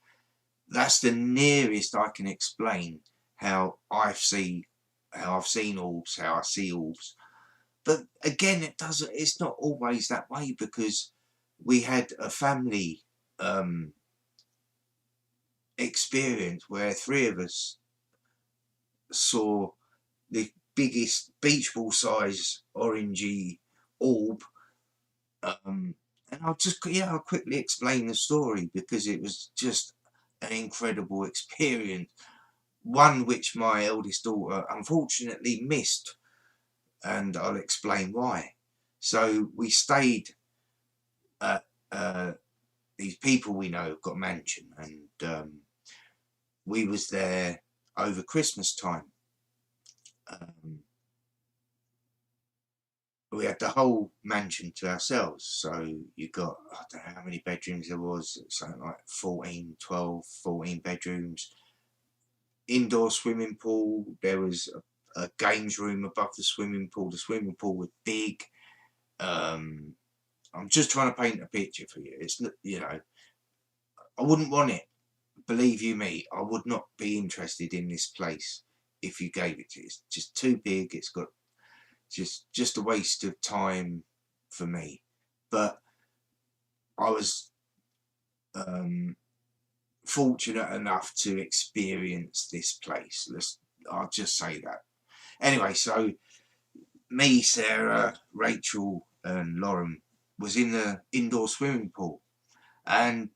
That's the nearest I can explain how I've seen orbs, how I see orbs. But again, it's not always that way, because we had a family experience where 3 of us saw the biggest beach ball size orangey orb. And I'll quickly explain the story, because it was just an incredible experience, one which my eldest daughter unfortunately missed, and I'll explain why. So we stayed at these people we know have got a mansion, and we was there over Christmas time. We had the whole mansion to ourselves, so you got, I don't know how many bedrooms there was, something like 14 bedrooms, indoor swimming pool, there was a games room above the swimming pool was big. I'm just trying to paint a picture for you. It's, you know, I wouldn't want it, believe you me, I would not be interested in this place if you gave it to me. It's just too big. It's got just a waste of time for me. But I was fortunate enough to experience this place. I'll just say that. Anyway, so me, Sarah, Rachel and Lauren was in the indoor swimming pool, and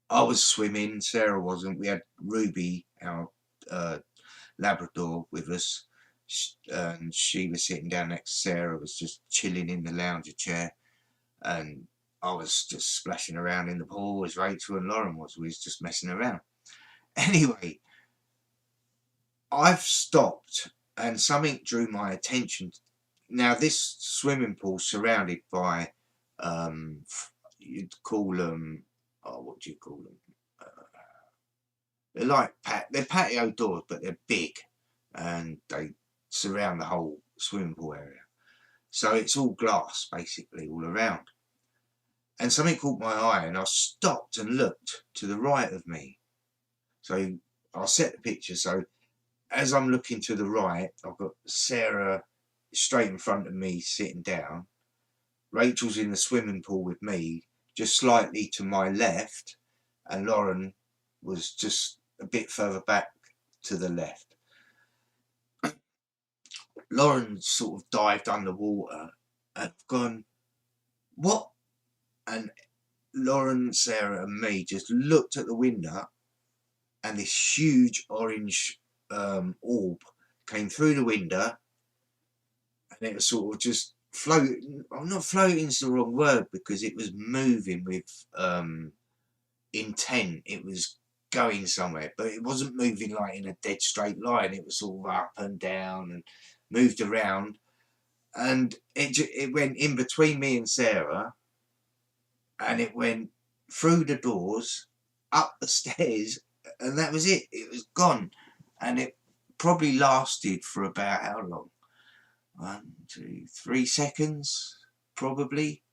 I was swimming, Sarah wasn't. We had Ruby, our Labrador, with us, and she was sitting down next to Sarah, was just chilling in the lounger chair, and I was just splashing around in the pool as Rachel and Lauren was. We was just messing around. Anyway, I've stopped, and something drew my attention. Now, this swimming pool surrounded by, you'd call them, what do you call them? They're like they're patio doors, but they're big. and they surround the whole swimming pool area. So it's all glass basically all around. And something caught my eye, and I stopped and looked to the right of me. So I'll set the picture. So as I'm looking to the right, I've got Sarah straight in front of me sitting down. Rachel's in the swimming pool with me, just slightly to my left, and Lauren was just a bit further back to the left. Lauren sort of dived underwater and gone, what? And Lauren, Sarah and me just looked at the window, and this huge orange orb came through the window, and it was sort of just floating. I'm not floating is the wrong word, because it was moving with intent. It was going somewhere, but it wasn't moving like in a dead straight line. It was sort of up and down and moved around, and it went in between me and Sarah, and it went through the doors, up the stairs, and that was it. It was gone, and it probably lasted for about how long? 1, 2, 3 seconds, probably.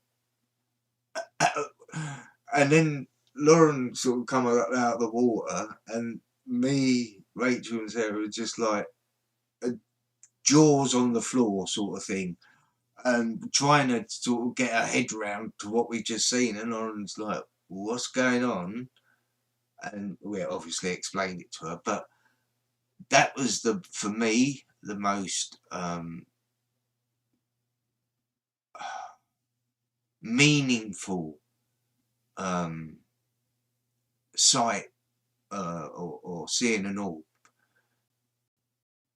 And then Lauren sort of come out of the water, and me, Rachel and Sarah were just like jaws on the floor sort of thing, and trying to sort of get our head around to what we'd just seen. And Lauren's like, what's going on? And we obviously explained it to her, but that was for me the most meaningful sight or seeing an orb,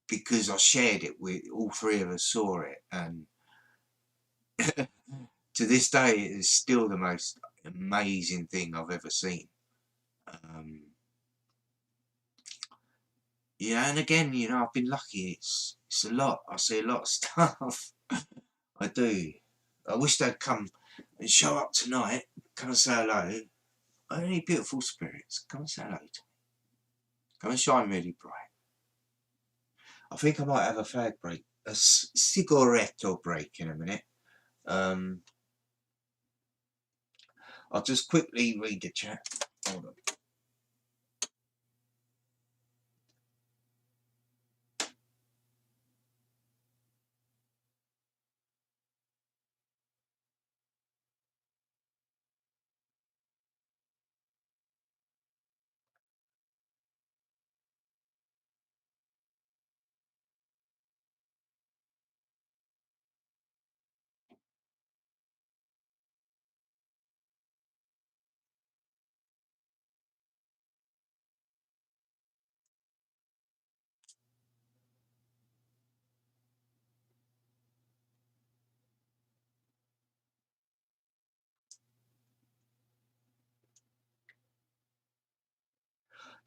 because I shared it with all three of us, saw it, and to this day it is still the most amazing thing I've ever seen. Yeah, and again, you know, I've been lucky. It's a lot. I see a lot of stuff. I do. I wish they'd come and show up tonight. Come and say hello. Only beautiful spirits. Come and say hello to me. Come and shine really bright. I think I might have a fag break, a cigaretto break in a minute. I'll just quickly read the chat. Hold on.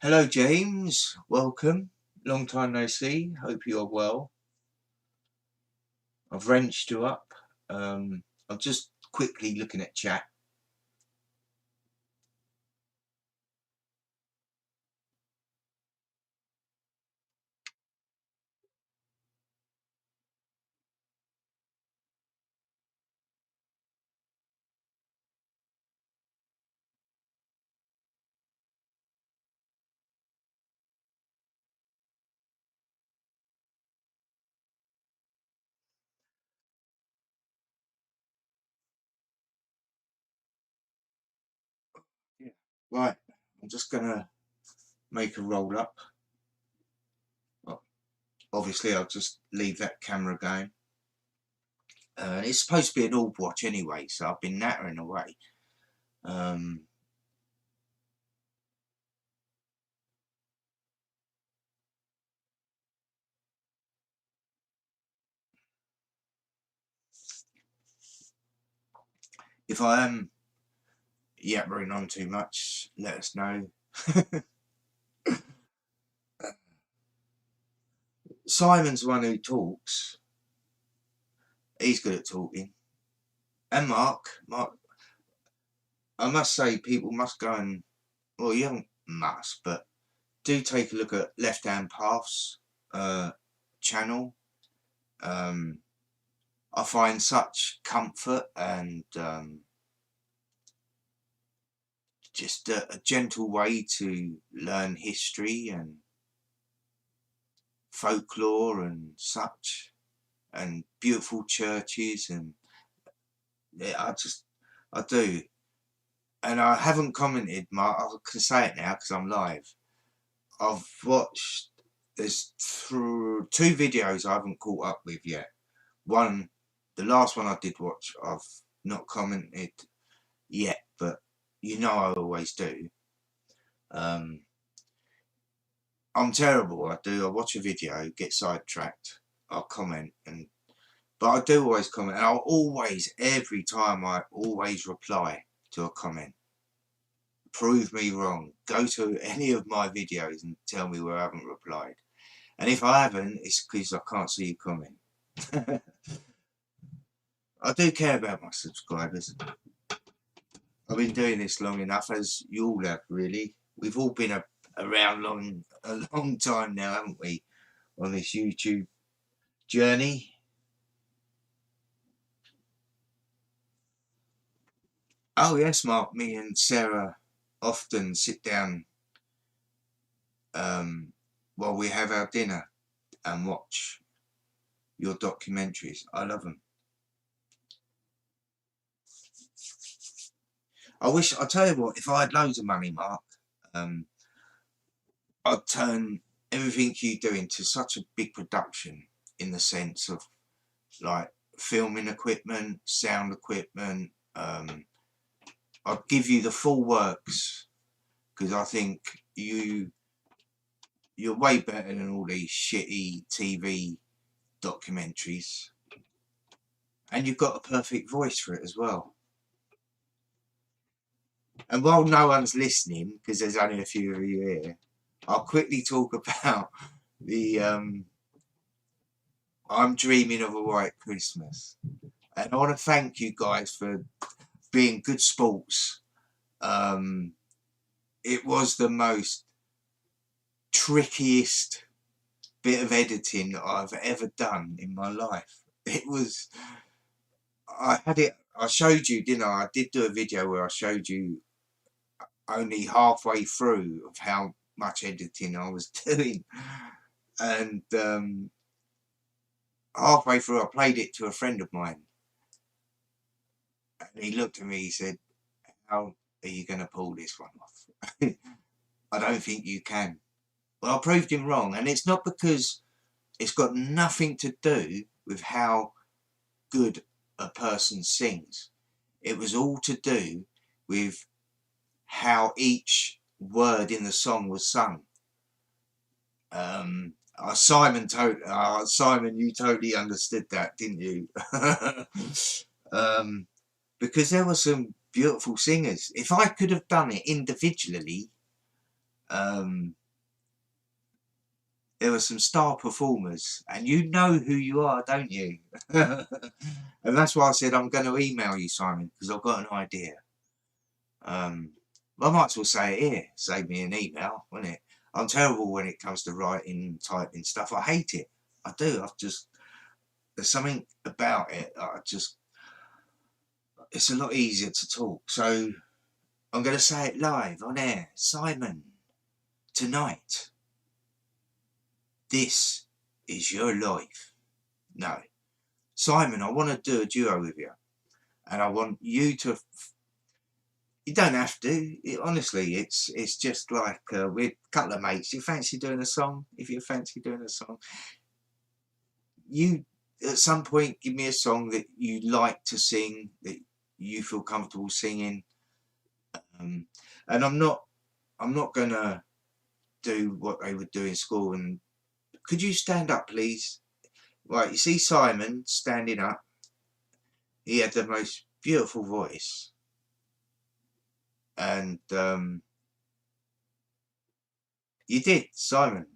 Hello, James. Welcome. Long time no see. Hope you're well. I've wrenched you up. I'm just quickly looking at chat. Yeah. Right. I'm just gonna make a roll up. Well, obviously, I'll just leave that camera going. It's supposed to be an orb watch anyway, so I've been nattering away. If I am yabbering on too much, let us know. Simon's the one who talks. He's good at talking. And Mark, I must say, people must go and, well, you don't must, but do take a look at Left Hand Paths channel. I find such comfort and just a gentle way to learn history and folklore and such, and beautiful churches, and yeah, I do. And I haven't commented, I can say it now because I'm live. I've watched, there's two videos I haven't caught up with yet. One, the last one I did watch, I've not commented yet, but you know I always do. I'm terrible. I watch a video, get sidetracked, I'll comment, but I do always comment, and I'll always, every time I always reply to a comment. Prove me wrong. Go to any of my videos and tell me where I haven't replied. And if I haven't, it's because I can't see you comment. I do care about my subscribers. I've been doing this long enough, as you all have, really. We've all been around a long time now, haven't we, on this YouTube journey. Oh yes, Mark, me and Sarah often sit down while we have our dinner and watch your documentaries. I love them. I'll tell you what, if I had loads of money, Mark, I'd turn everything you do into such a big production, in the sense of like filming equipment, sound equipment. I'd give you the full works, because I think you're way better than all these shitty TV documentaries, and you've got a perfect voice for it as well. And while no one's listening, because there's only a few of you here, I'll quickly talk about the I'm Dreaming of a White Christmas. And I want to thank you guys for being good sports. It was the most trickiest bit of editing I've ever done in my life. It was, I showed you, didn't I? I did do a video where I showed you only halfway through of how much editing I was doing. And halfway through, I played it to a friend of mine. And he looked at me, he said, "How are you going to pull this one off?" I don't think you can. Well, I proved him wrong. And it's not because, it's got nothing to do with how good a person sings. It was all to do with how each word in the song was sung. Simon, you totally understood that, didn't you? Because there were some beautiful singers. If I could have done it individually, there were some star performers, and you know who you are, don't you? And that's why I said I'm going to email you, Simon, because I've got an idea. I might as well say it here, save me an email, wouldn't it? I'm terrible when it comes to writing, typing stuff. I hate it. I do. There's something about it. It's a lot easier to talk. So I'm going to say it live on air. Simon, tonight, this is your life. No. Simon, I want to do a duo with you. And I want you to... You don't have to. Honestly, it's just like we're a couple of mates. You fancy doing a song? If you fancy doing a song, you at some point give me a song that you like to sing, that you feel comfortable singing. And I'm not gonna do what they would do in school. And could you stand up, please? Right, you see Simon standing up. He had the most beautiful voice. And you did, Simon.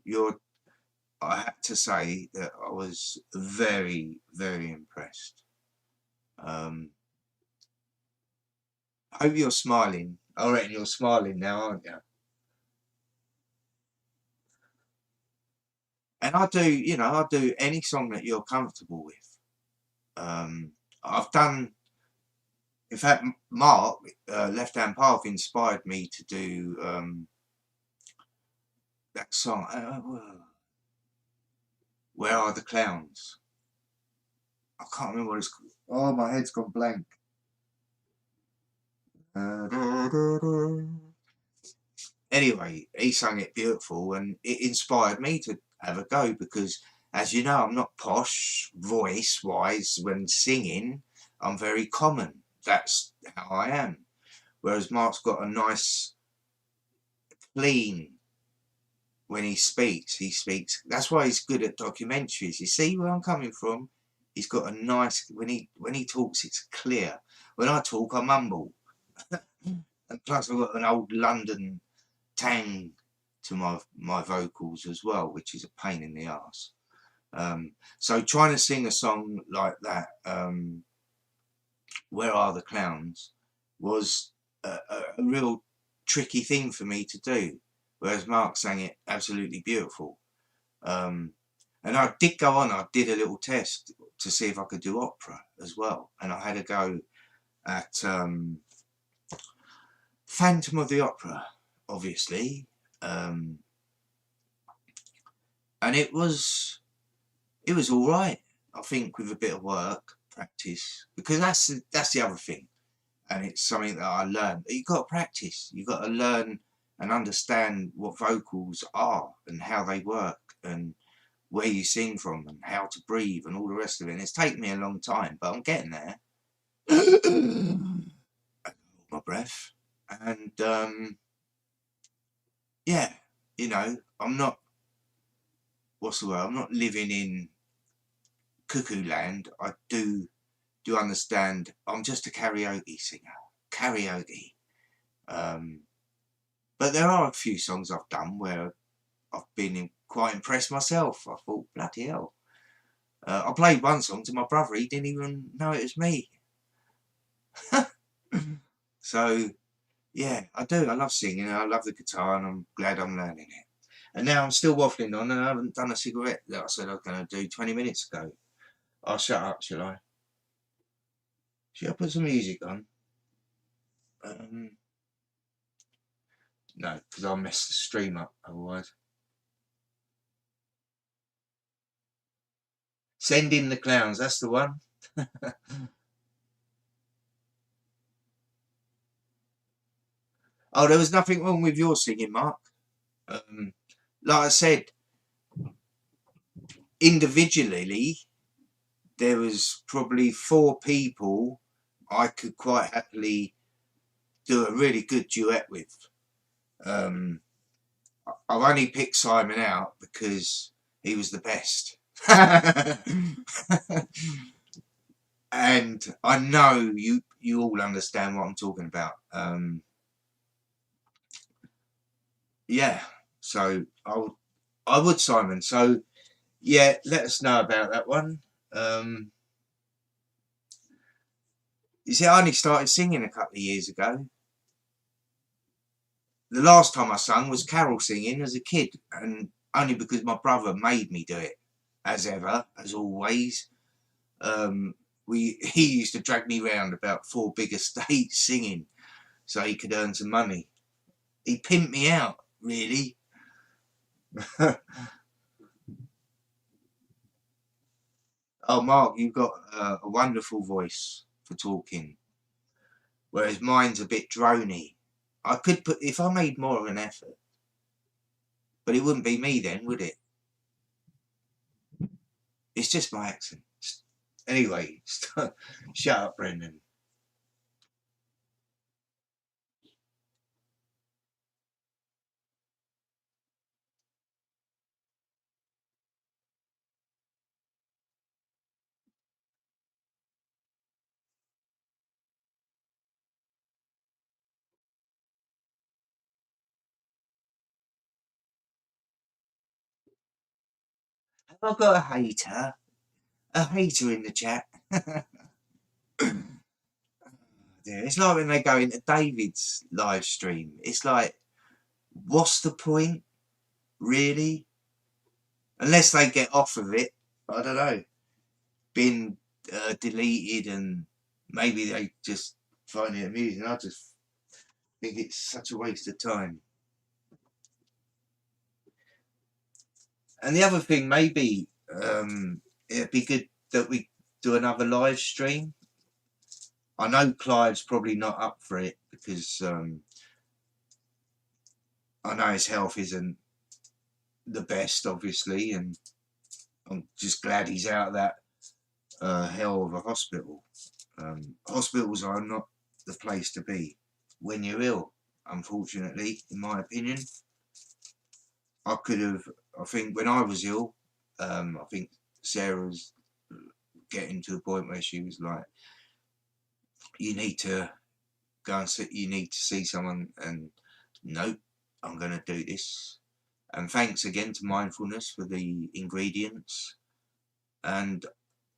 I have to say that I was very, very impressed. I hope you're smiling. I reckon you're smiling now, aren't you? And I do, you know, I do any song that you're comfortable with. I've done, in fact, Mark, Left Hand Path inspired me to do that song, Where Are the Clowns? I can't remember what it's called. Oh, my head's gone blank. Anyway, he sung it beautiful, and it inspired me to have a go because, as you know, I'm not posh voice-wise when singing. I'm very common. That's how I am. Whereas Mark's got a nice, clean, when he speaks. That's why he's good at documentaries. You see where I'm coming from? He's got a nice, when he talks, it's clear. When I talk, I mumble. And plus I've got an old London tang to my vocals as well, which is a pain in the arse. So trying to sing a song like that, Where Are the Clowns, was a real tricky thing for me to do, whereas Mark sang it absolutely beautiful. And I did go on, I did a little test to see if I could do opera as well, and I had a go at Phantom of the Opera, obviously, and it was all right, I think, with a bit of work, practice, because that's the other thing, and it's something that I learned. You've got to practice. You've got to learn and understand what vocals are and how they work and where you sing from and how to breathe and all the rest of it. And it's taken me a long time, but I'm getting there. My breath. And yeah, you know, I'm not, what's the word, I'm not living in cuckoo land. I do understand I'm just a karaoke singer. Karaoke. But there are a few songs I've done where I've been quite impressed myself. I thought, bloody hell. I played one song to my brother, he didn't even know it was me. So yeah, I do. I love singing. I love the guitar, and I'm glad I'm learning it. And now I'm still waffling on, and I haven't done a cigarette that I said I was going to do 20 minutes ago. I'll shut up, shall I? Should I put some music on? No, because I'll mess the stream up otherwise. Send in the Clowns, that's the one. Oh, there was nothing wrong with your singing, Mark. Like I said, individually, there was probably 4 people I could quite happily do a really good duet with. I've only picked Simon out because he was the best. And I know you all understand what I'm talking about. Yeah, so I would, Simon. So yeah, let us know about that one. You see, I only started singing a couple of years ago. The last time I sung was carol singing as a kid, and only because my brother made me do it, as ever, as always. He used to drag me round about 4 big estates singing so he could earn some money. He pimped me out, really. Oh, Mark, you've got a wonderful voice for talking, whereas mine's a bit drony. I could put, if I made more of an effort, but it wouldn't be me then, would it? It's just my accent. Anyway, shut up, Brendan. Have I got a hater? A hater in the chat? It's like when they go into David's live stream. It's like, what's the point? Really? unless they get off of it, I don't know, been deleted, and maybe they just find it amusing. I just think it's such a waste of time. And the other thing, maybe it'd be good that we do another live stream. I know Clive's probably not up for it because I know his health isn't the best, obviously, and I'm just glad he's out of that hell of a hospital. Hospitals are not the place to be when you're ill, unfortunately, in my opinion. I think when I was ill, I think Sarah's getting to the point where she was like, you need to go and see, you need to see someone, and nope, I'm going to do this. And thanks again to mindfulness for the ingredients. And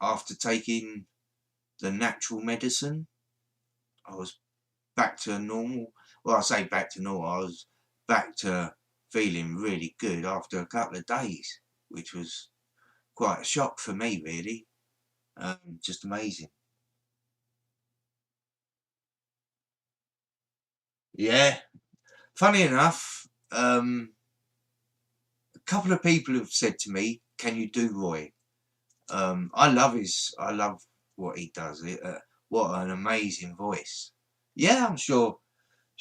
after taking the natural medicine, I was back to normal. Well, I say back to normal, I was back to feeling really good after a couple of days, which was quite a shock for me, really. Just amazing. Yeah, funny enough, a couple of people have said to me, can you do Roy? I love what he does. What an amazing voice. Yeah, I'm sure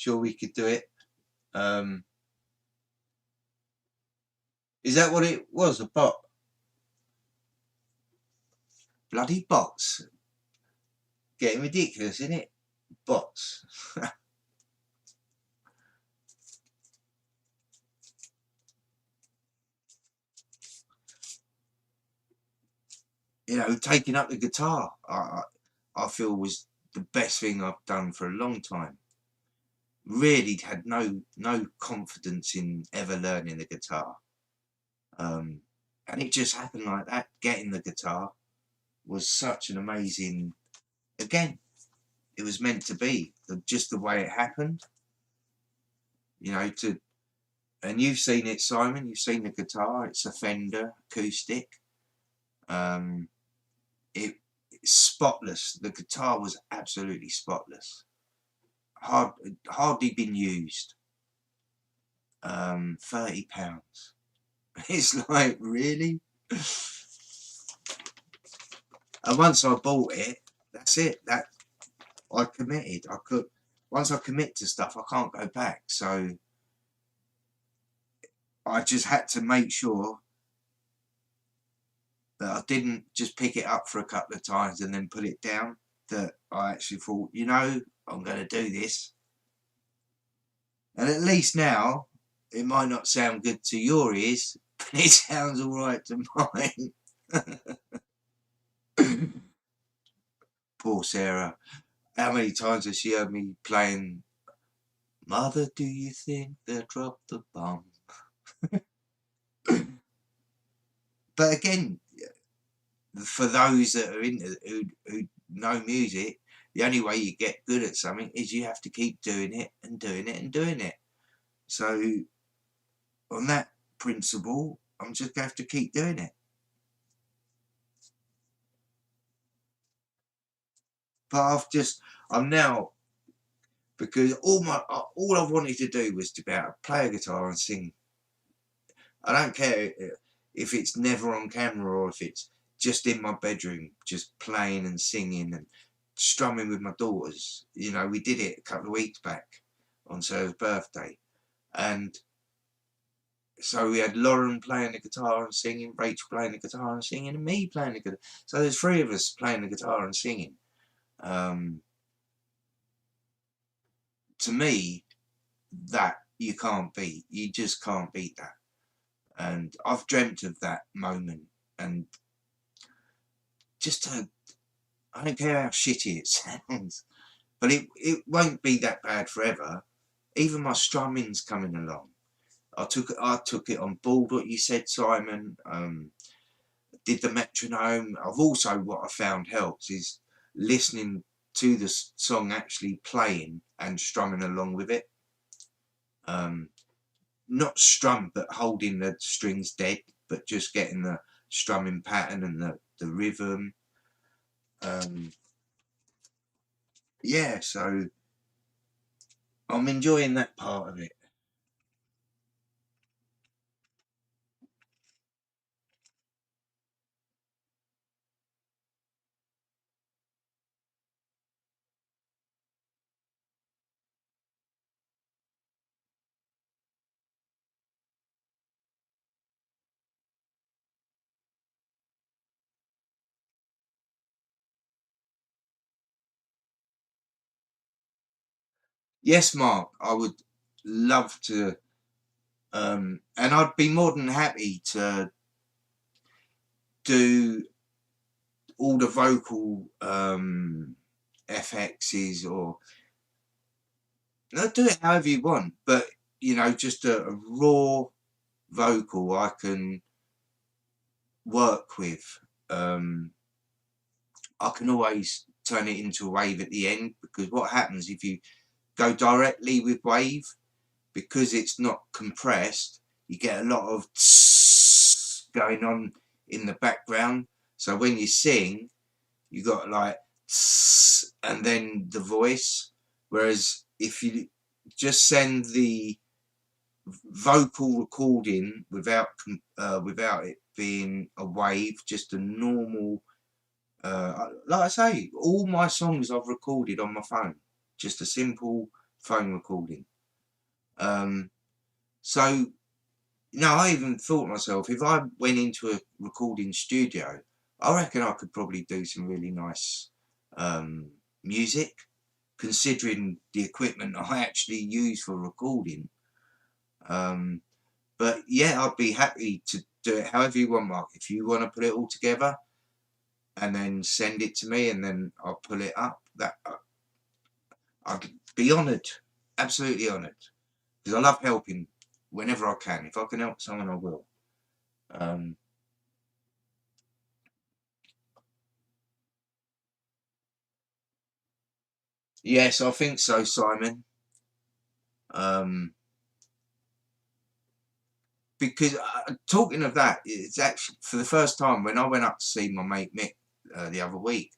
we could do it. Is that what it was, a bot? Bloody bots. Getting ridiculous, isn't it? Bots. You know, taking up the guitar, I feel was the best thing I've done for a long time. Really had no confidence in ever learning the guitar. And it just happened like that. Getting the guitar was such an amazing, again, it was meant to be, just the way it happened. You know, and you've seen it, Simon, you've seen the guitar, it's a Fender acoustic. It's spotless. The guitar was absolutely spotless. Hardly been used. £30. It's like, really? And once I bought it, that's it. That I committed. Once I commit to stuff, I can't go back. So I just had to make sure that I didn't just pick it up for a couple of times and then put it down. That I actually thought, you know, I'm going to do this. And at least now, it might not sound good to your ears, but it sounds all right to mine. Poor Sarah. How many times has she heard me playing, Mother, do you think they dropped the bomb? But again, for those that are who know music, the only way you get good at something is you have to keep doing it and doing it and doing it. So on that principle, I'm just going to have to keep doing it. But I'm now, because all I've wanted to do was to be able to play a guitar and sing. I don't care if it's never on camera or if it's just in my bedroom, just playing and singing and strumming with my daughters. You know, we did it a couple of weeks back on Sarah's birthday. And so we had Lauren playing the guitar and singing, Rachel playing the guitar and singing, and me playing the guitar. So there's 3 of us playing the guitar and singing. To me, that you can't beat. You just can't beat that. And I've dreamt of that moment, and I don't care how shitty it sounds, but it won't be that bad forever. Even my strumming's coming along. I took it on board what you said, Simon. Did the metronome. I've also, what I found helps is listening to the song actually playing and strumming along with it. Not strum, but holding the strings dead, but just getting the strumming pattern and the rhythm. Yeah, so I'm enjoying that part of it. Yes, Mark, I would love to, and I'd be more than happy to do all the vocal FXs, or no, do it however you want, but you know, just a raw vocal I can work with. I can always turn it into a wave at the end, because what happens if you go directly with wave, because it's not compressed, you get a lot of tss going on in the background. So when you sing, you got like tss, and then the voice. Whereas if you just send the vocal recording without it being a wave, just a normal, like I say, all my songs I've recorded on my phone, just a simple phone recording. So I even thought to myself, if I went into a recording studio, I reckon I could probably do some really nice music, considering the equipment I actually use for recording. But yeah, I'd be happy to do it however you want, Mark. If you want to put it all together and then send it to me, and then I'll pull it up, that I'd be honoured, absolutely honoured, because I love helping whenever I can. If I can help someone, I will. Yes, I think so, Simon. Because talking of that, it's actually for the first time when I went up to see my mate Mick the other week,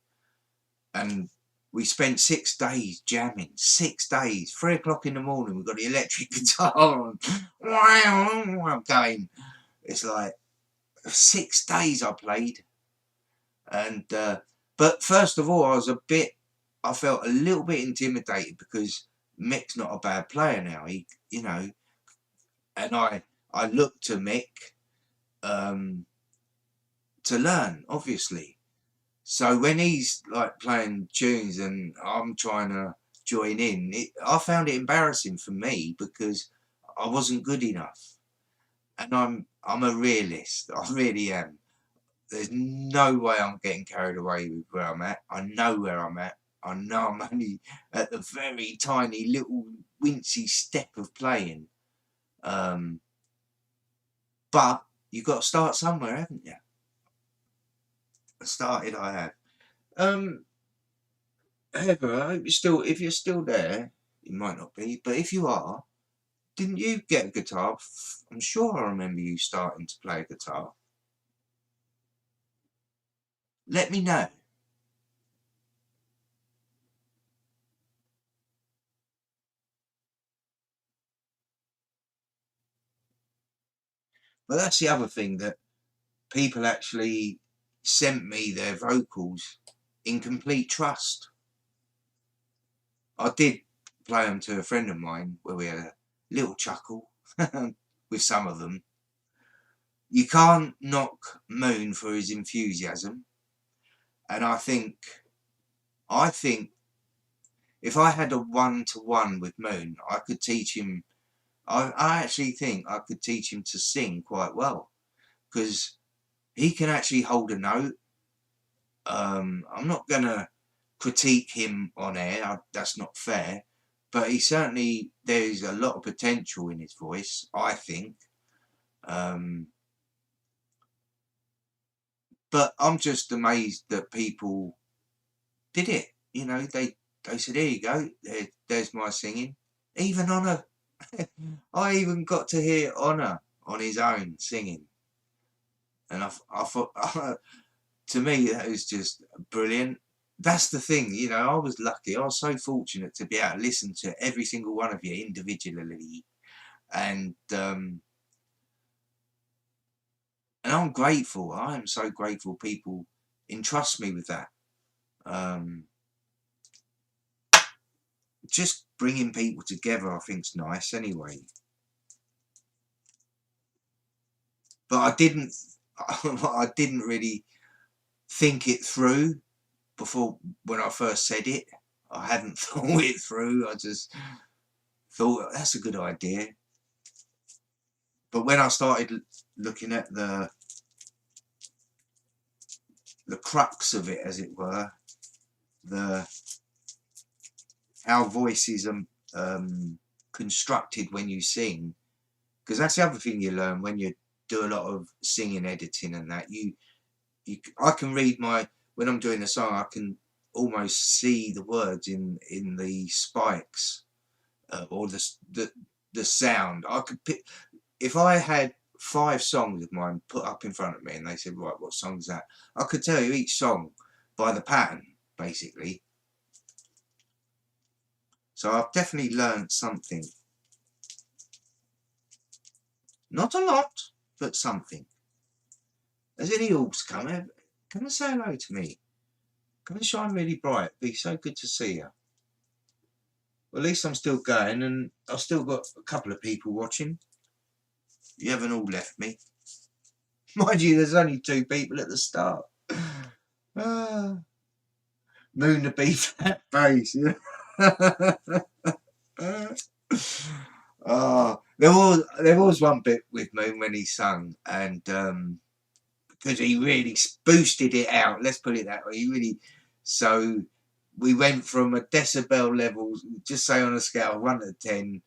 and we spent 6 days jamming. 6 days, 3 o'clock in the morning. We got the electric guitar on, going. It's like 6 days I played, and but first of all, I felt a little bit intimidated, because Mick's not a bad player now. He, and I looked to Mick to learn, obviously. So when he's like playing tunes and I'm trying to join in, I found it embarrassing for me, because I wasn't good enough. And I'm a realist. I really am. There's no way I'm getting carried away with where I'm at. I know where I'm at. I know I'm only at the very tiny little wincy step of playing. But you've got to start somewhere, haven't you? Started I have. Heather, I hope if you're still there, you might not be, but if you are, didn't you get a guitar? I'm sure I remember you starting to play a guitar. Let me know. But that's the other thing, that people actually sent me their vocals in complete trust. I did play them to a friend of mine where we had a little chuckle with some of them. You can't knock Moon for his enthusiasm, and I think if I had a one-to-one with Moon, I could teach him. I actually think I could teach him to sing quite well, because he can actually hold a note. I'm not gonna critique him on air. That's not fair. But there's a lot of potential in his voice, I think. But I'm just amazed that people did it. They said, "Here you go. There's my singing." Even Honor, I even got to hear Honor on his own singing. And I thought, to me, that was just brilliant. That's the thing, you know, I was lucky. I was so fortunate to be able to listen to every single one of you individually. And I'm grateful. I am so grateful people entrust me with that. Just bringing people together, I think's nice anyway. But I didn't really think it through before when I first said it. I hadn't thought it through. I just thought that's a good idea. But when I started looking at the crux of it, as it were, how voices are constructed when you sing, because that's the other thing you learn when you do a lot of singing editing and that. I can read when I'm doing a song, I can almost see the words in the spikes, or the sound. I could pick, if I had 5 songs of mine put up in front of me and they said, right, what song's that? I could tell you each song by the pattern, basically. So I've definitely learned something. Not a lot, but something. Has any orcs come? Come and say hello to me. Come and shine really bright. Be so good to see you. Well, at least I'm still going, and I've still got a couple of people watching. You haven't all left me. Mind you, there's only 2 people at the start. Moon the beef fat face. There was one bit with Moon when he sung, and because he really boosted it out. Let's put it that way. So we went from a decibel level, just say on a scale of 1 to 10,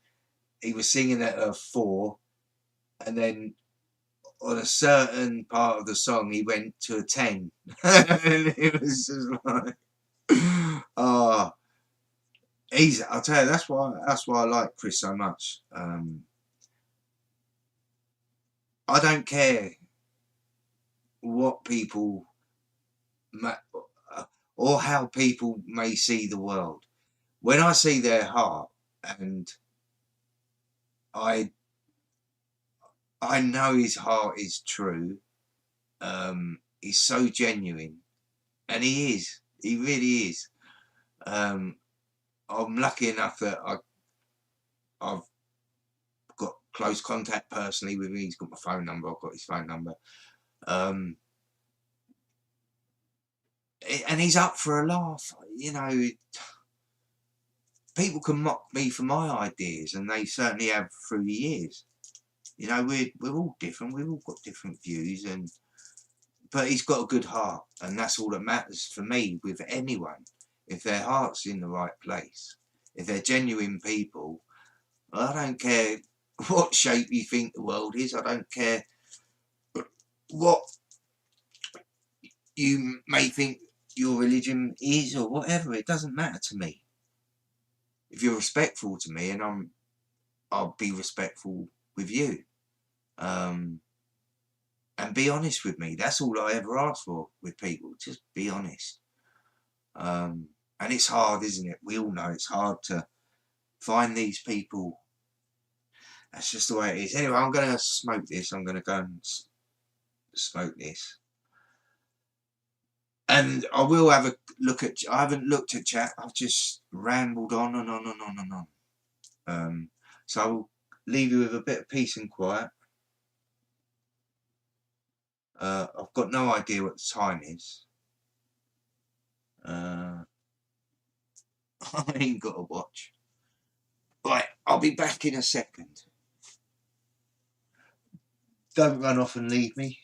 he was singing at a 4, and then on a certain part of the song he went to a 10. And it was just like, oh, I'll tell you, that's why I like Chris so much. I don't care what people or how people may see the world. When I see their heart, and I know his heart is true, he's so genuine, and he really is. I'm lucky enough that I've got close contact personally with him. He's got my phone number. I've got his phone number. And he's up for a laugh. You know, people can mock me for my ideas, and they certainly have through the years. You know, we're all different. We've all got different views, but he's got a good heart, and that's all that matters for me with anyone. If their heart's in the right place, if they're genuine people, I don't care what shape you think the world is. I don't care what you may think your religion is or whatever. It doesn't matter to me. If you're respectful to me, and I'll be respectful with you. And be honest with me. That's all I ever ask for with people. Just be honest. And it's hard, isn't it? We all know it's hard to find these people. That's just the way it is. Anyway, I'm going to smoke this. I'm going to go and smoke this. And I will have a look at... I haven't looked at chat. I've just rambled on and on and on and on. So I'll leave you with a bit of peace and quiet. I've got no idea what the time is. I ain't got a watch. Right, I'll be back in a second. Don't run off and leave me.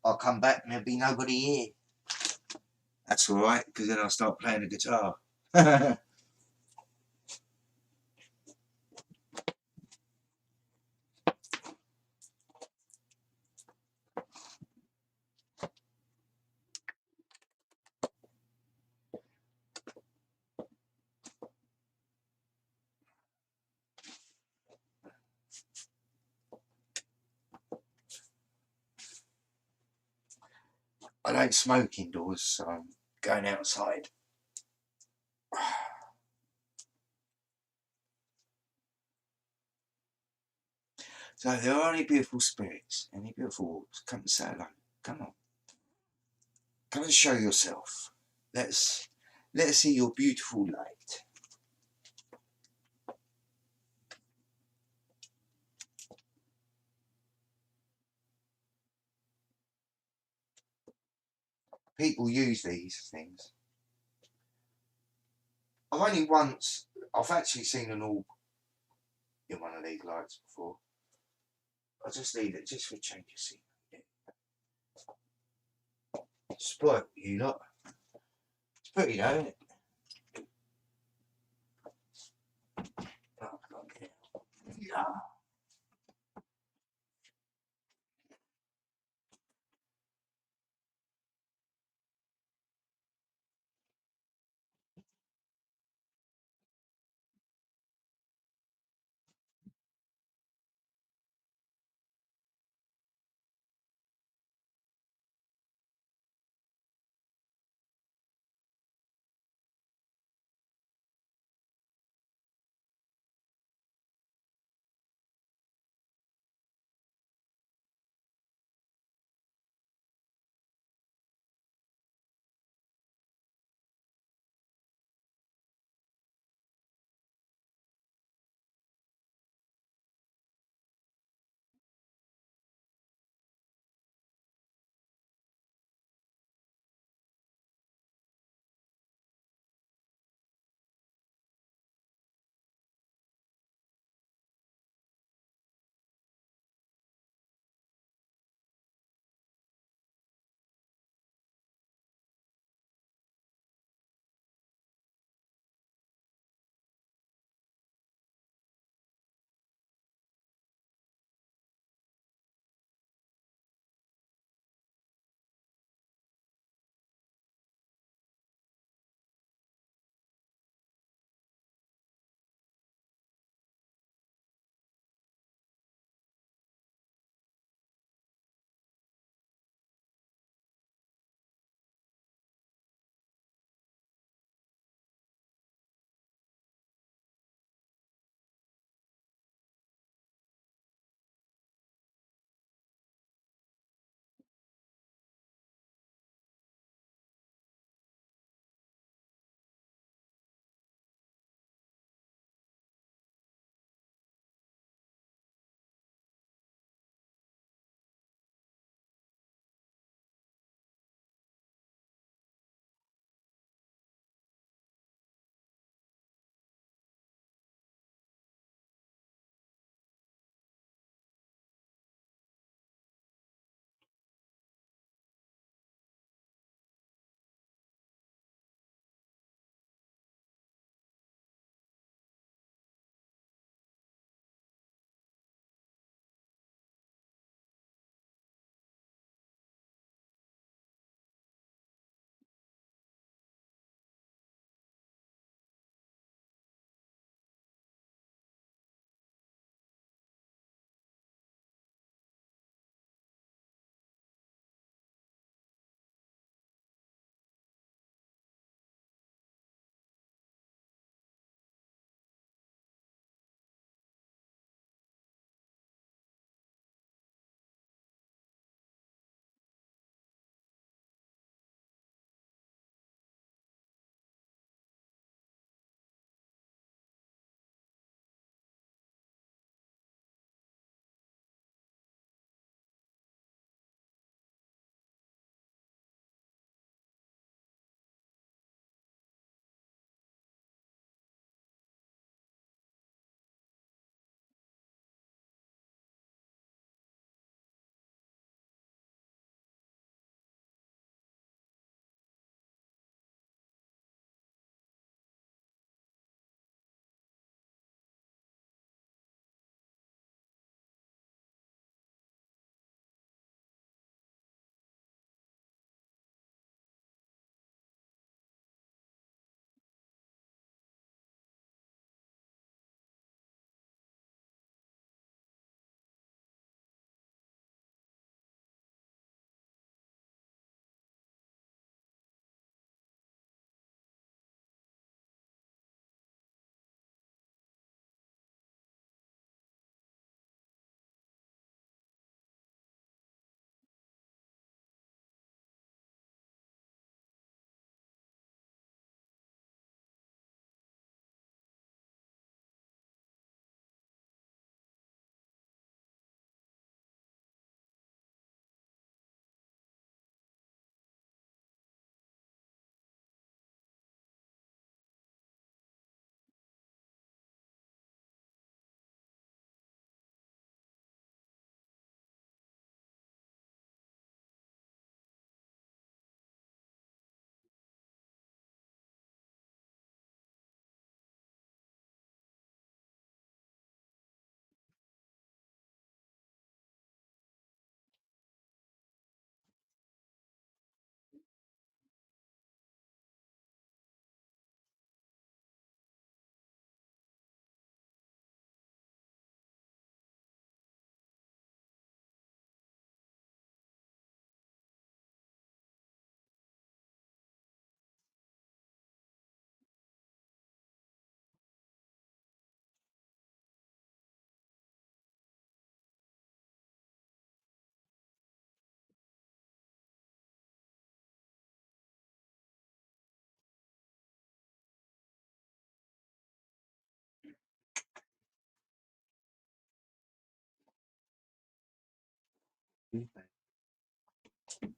I'll come back and there'll be nobody here. That's alright, because then I'll start playing the guitar. don't smoke indoors, so I'm going outside. So if there are any beautiful spirits, any beautiful walks, come and say hello. Come on. Come and show yourself. Let's see your beautiful light. People use these things. I've actually seen an orb in one of these lights before. I just need it just for change of scene. Spoil you lot. It's pretty though, isn't it? Oh, yeah.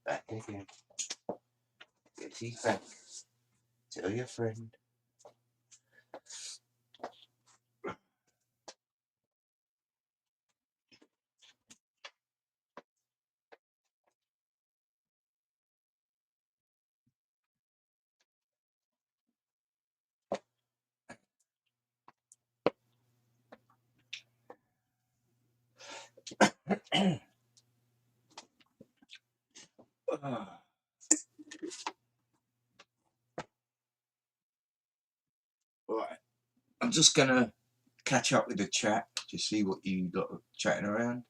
Back again. Get these back. Tell your friend. Right. I'm just gonna catch up with the chat to see what you lot are chatting around.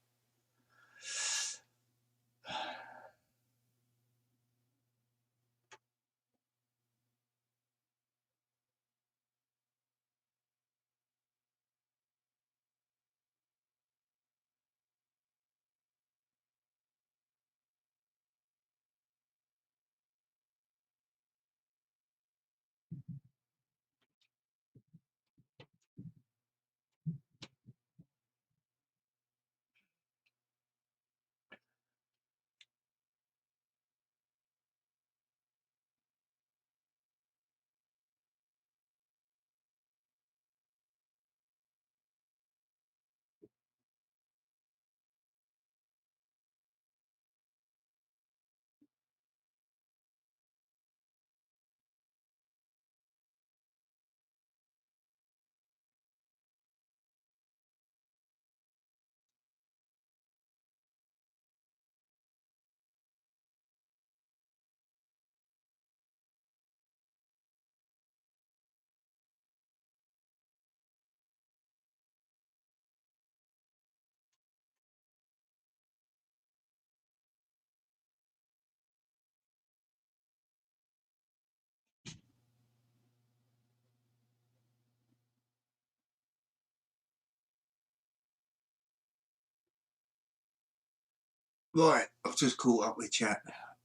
Right, I've just caught up with chat.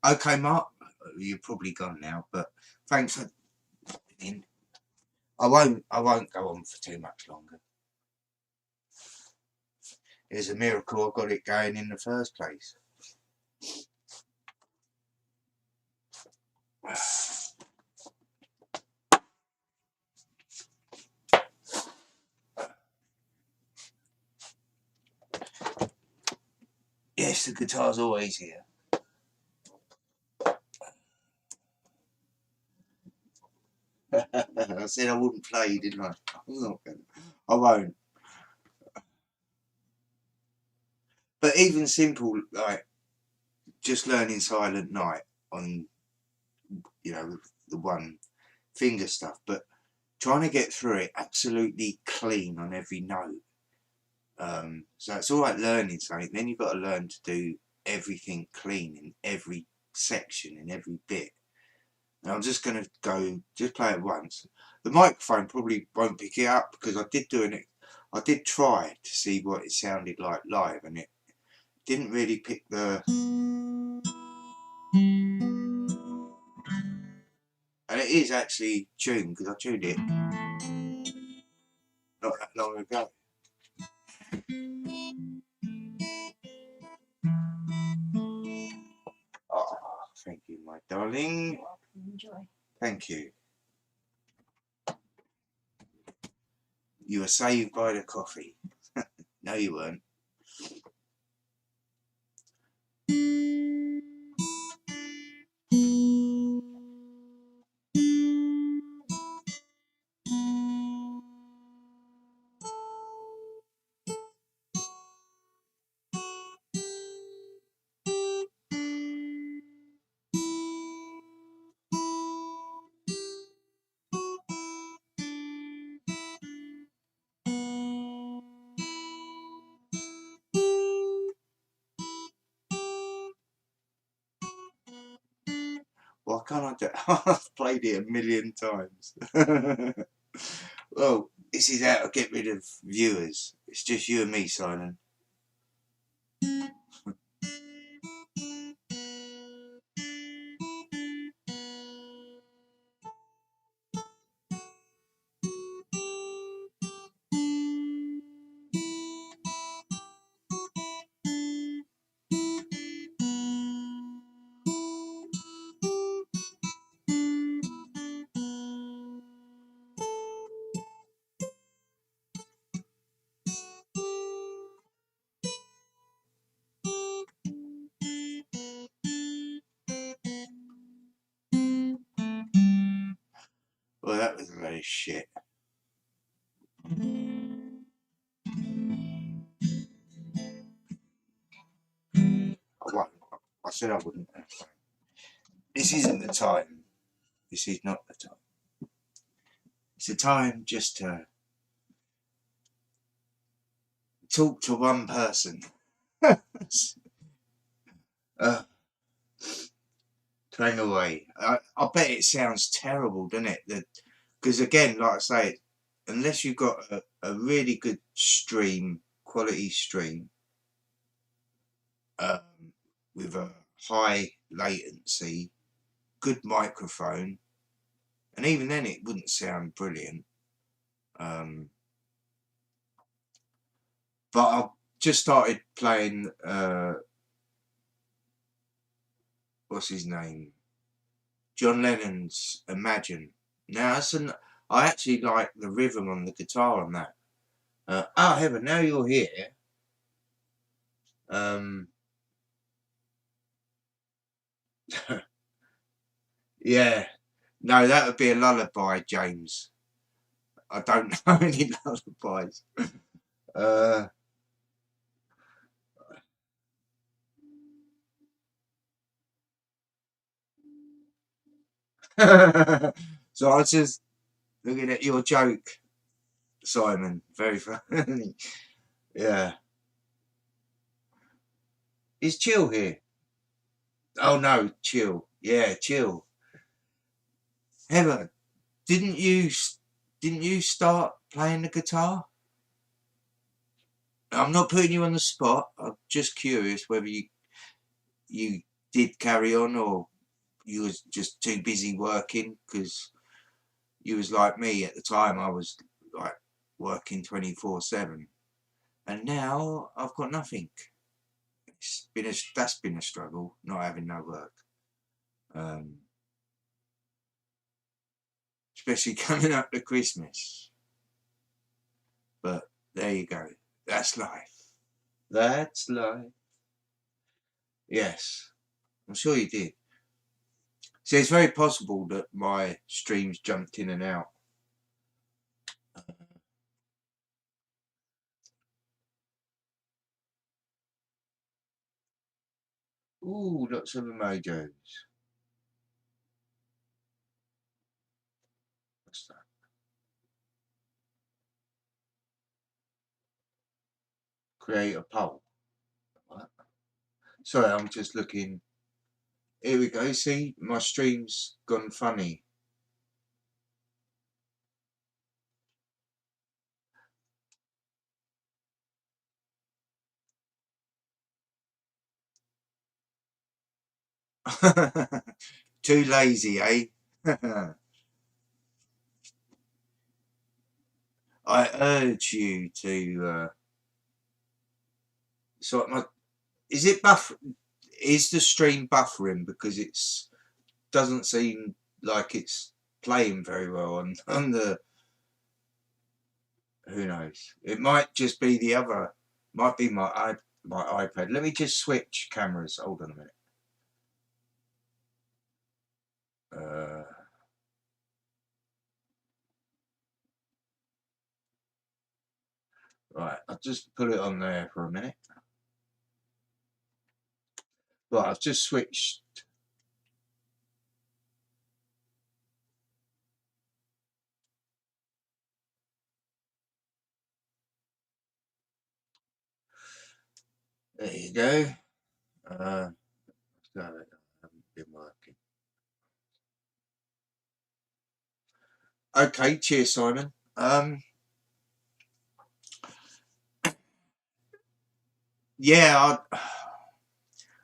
Okay, Mark, you're probably gone now, but thanks for in. I won't go on for too much longer. It's a miracle I got it going in the first place. Yes, the guitar's always here. I said I wouldn't play, didn't I? I'm not gonna. I won't. But even simple, like just learning Silent Night on, the one finger stuff, but trying to get through it absolutely clean on every note. So it's all right learning something, then you've got to learn to do everything clean in every section, in every bit. And I'm just going to just play it once. The microphone probably won't pick it up because I did try to see what it sounded like live, and it didn't really pick the... And it is actually tuned because I tuned it not that long ago. Oh, thank you, my darling. You're welcome. Enjoy. Thank you. You were saved by the coffee. No, you weren't. Why can't I do it? I've played it a million times. Well, this is how to get rid of viewers. It's just you and me, Simon. that was very shit. I said I wouldn't. This isn't the time. This is not the time. It's the time just to talk to one person. Playing away. I bet it sounds terrible, doesn't it? Because again, like I say, unless you've got a really good stream, quality stream, with a high latency, good microphone, and even then it wouldn't sound brilliant. But I've just started playing, what's his name? John Lennon's Imagine. Now, I actually like the rhythm on the guitar on that. Oh, heaven, now you're here. Yeah. No, that would be a lullaby, James. I don't know any lullabies. So I was just looking at your joke, Simon. Very funny. Yeah. Is Chill here? Oh no, Chill. Yeah, Chill. Heather, didn't you start playing the guitar? I'm not putting you on the spot. I'm just curious whether you did carry on or you was just too busy working, because you was like me at the time. I was like working 24/7, and now I've got nothing. That's been a struggle, not having no work, especially coming up to Christmas. But there you go. That's life. That's life. Yes, I'm sure you did. So it's very possible that my streams jumped in and out. Ooh, lots of emojis. What's that? Create a poll. What? Sorry, I'm just looking. Here we go. See, my stream's gone funny. Too lazy, eh? I urge you to sort my. Is it buff? Is the stream buffering because it's doesn't seem like it's playing very well on the. Who knows? It might just be the other. Might be my iPad. Let me just switch cameras. Hold on a minute. Right, I'll just put it on there for a minute. Right, I've just switched. There you go. No, I haven't been working. Okay, cheers, Simon. Yeah,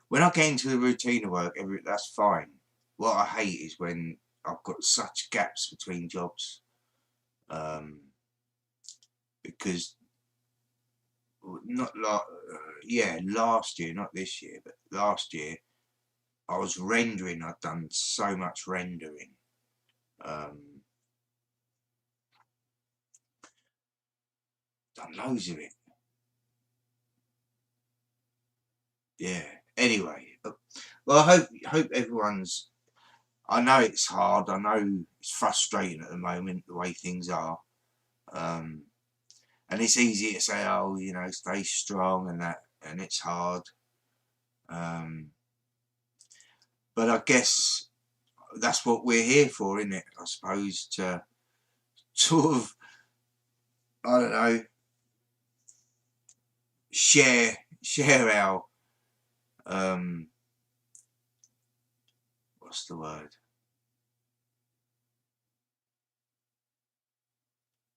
when I get into the routine of work, that's fine. What I hate is when I've got such gaps between jobs, because not like last year, not this year, but last year I was rendering. I'd done so much rendering. Done loads of it. Yeah. Anyway, well, I hope everyone's. I know it's hard. I know it's frustrating at the moment, the way things are. And it's easy to say, oh, you know, stay strong and that, and it's hard. But I guess that's what we're here for, isn't it? I suppose, to sort of, I don't know, share our, what's the word?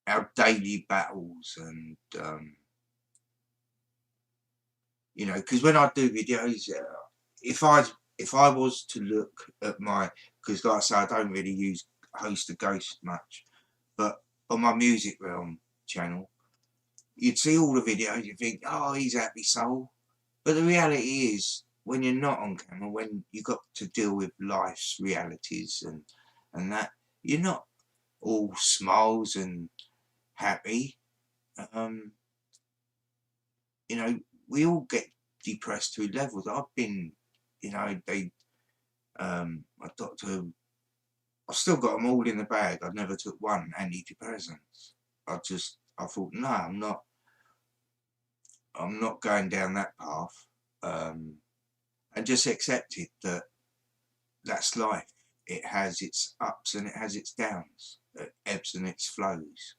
Our daily battles, and you know, because when I do videos, if I was to look at my, because like I say, I don't really use Host of Ghosts much, but on my Music Realm channel, you'd see all the videos, you think, oh, he's happy soul. But the reality is, when you're not on camera, when you've got to deal with life's realities and that, you're not all smiles and happy. You know, we all get depressed to levels. I've been, you know, my doctor, I've still got them all in the bag. I never took one antidepressants. I thought, no, I'm not going down that path. And just accepted that that's life. It has its ups and it has its downs, it ebbs and its flows.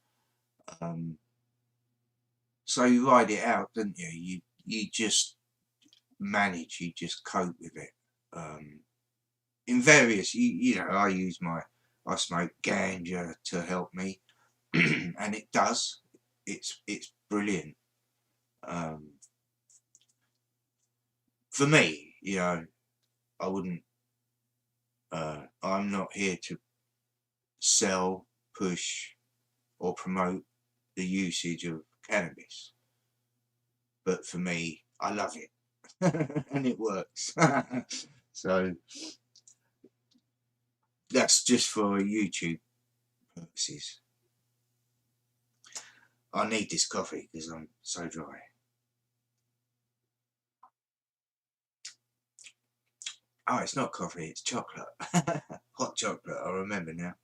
So you ride it out, don't you? You just manage, you just cope with it. In various, you know, I smoke ganja to help me, and it does. It's brilliant. For me, you know, I wouldn't. I'm not here to sell, push, or promote the usage of cannabis. But for me, I love it, and it works. So that's just for YouTube purposes. I need this coffee because I'm so dry. Oh, it's not coffee, it's chocolate. Hot chocolate, I remember now.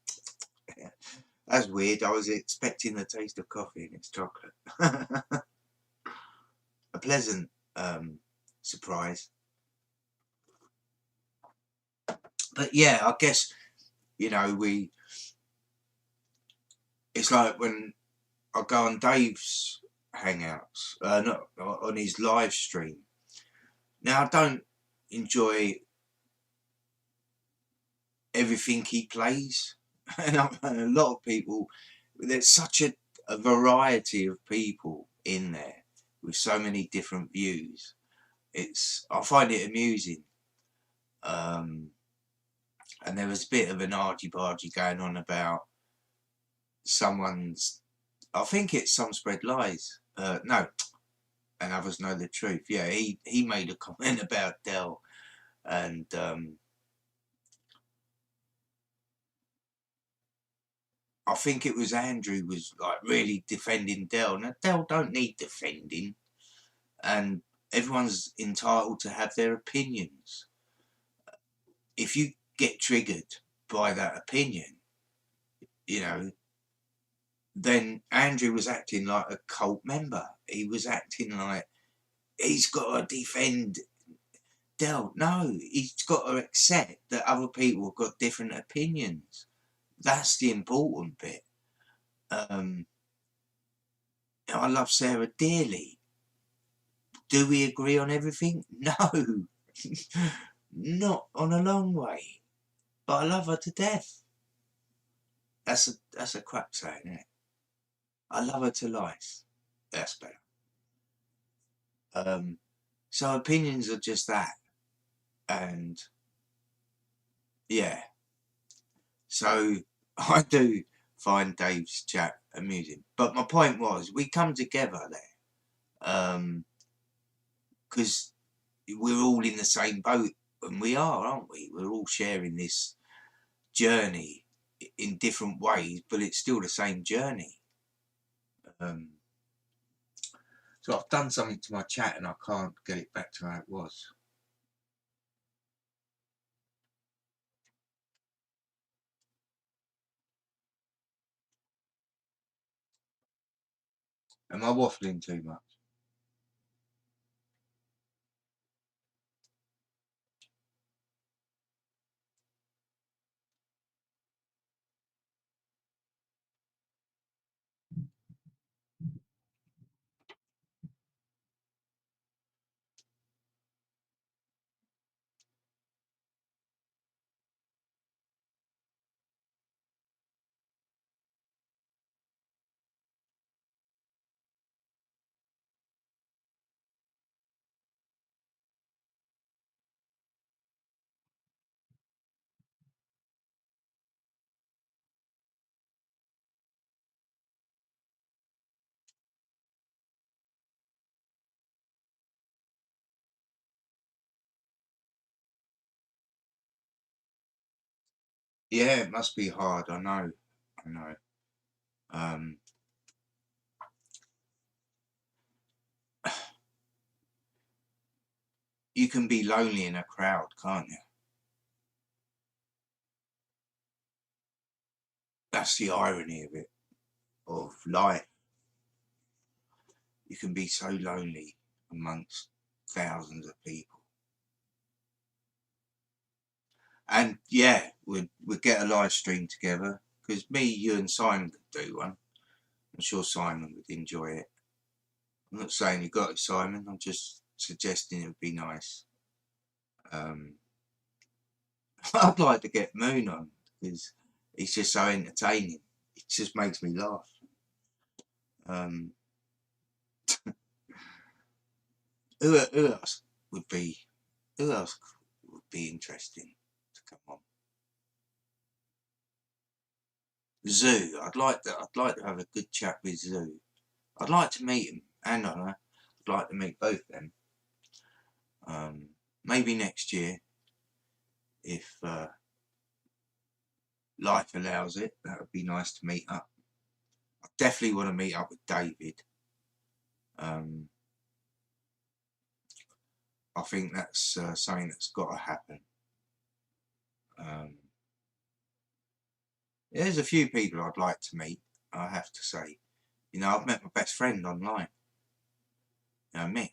That's weird. I was expecting the taste of coffee and it's chocolate. A pleasant surprise. But yeah, I guess, you know, it's like when I go on Dave's hangouts, not on his live stream. Now, I don't enjoy everything he plays. And a lot of people, there's such a variety of people in there with so many different views. I find it amusing. And there was a bit of an argy-bargy going on about someone's, I think it's Some Spread Lies. No, and Others Know the Truth. Yeah, he made a comment about Del, and I think it was Andrew was like really defending Del. Now Del don't need defending, and everyone's entitled to have their opinions. If you get triggered by that opinion, you know, then Andrew was acting like a cult member. He was acting like he's got to defend Del. No, he's got to accept that other people have got different opinions. That's the important bit. I love Sarah dearly. Do we agree on everything? No, not on a long way. But I love her to death. That's a crap saying, isn't it? I love her to life. That's better. So opinions are just that, and yeah. So I do find Dave's chat amusing. But my point was, we come together there, because we're all in the same boat, and we are, aren't we? We're all sharing this journey in different ways, but it's still the same journey. So I've done something to my chat and I can't get it back to how it was. Am I waffling too much? Yeah, it must be hard. I know. I know. Um, you can be lonely in a crowd, can't you? That's the irony of it, of life. You can be so lonely amongst thousands of people. And yeah, we'd get a live stream together, because me, you, and Simon could do one. I'm sure Simon would enjoy it. I'm not saying you got it, Simon. I'm just suggesting it would be nice. I'd like to get Moon on, because he's just so entertaining. It just makes me laugh. Um, who else would be? Who else would be interesting to come on? Zoo. I'd like to. I'd like to have a good chat with Zoo. I'd like to meet him and Anna. I'd like to meet both them. Maybe next year, if life allows it. That would be nice to meet up. I definitely want to meet up with David. Um, I think that's something that's got to happen. There's a few people I'd like to meet, I have to say. You know, I've met my best friend online, you know, Mick.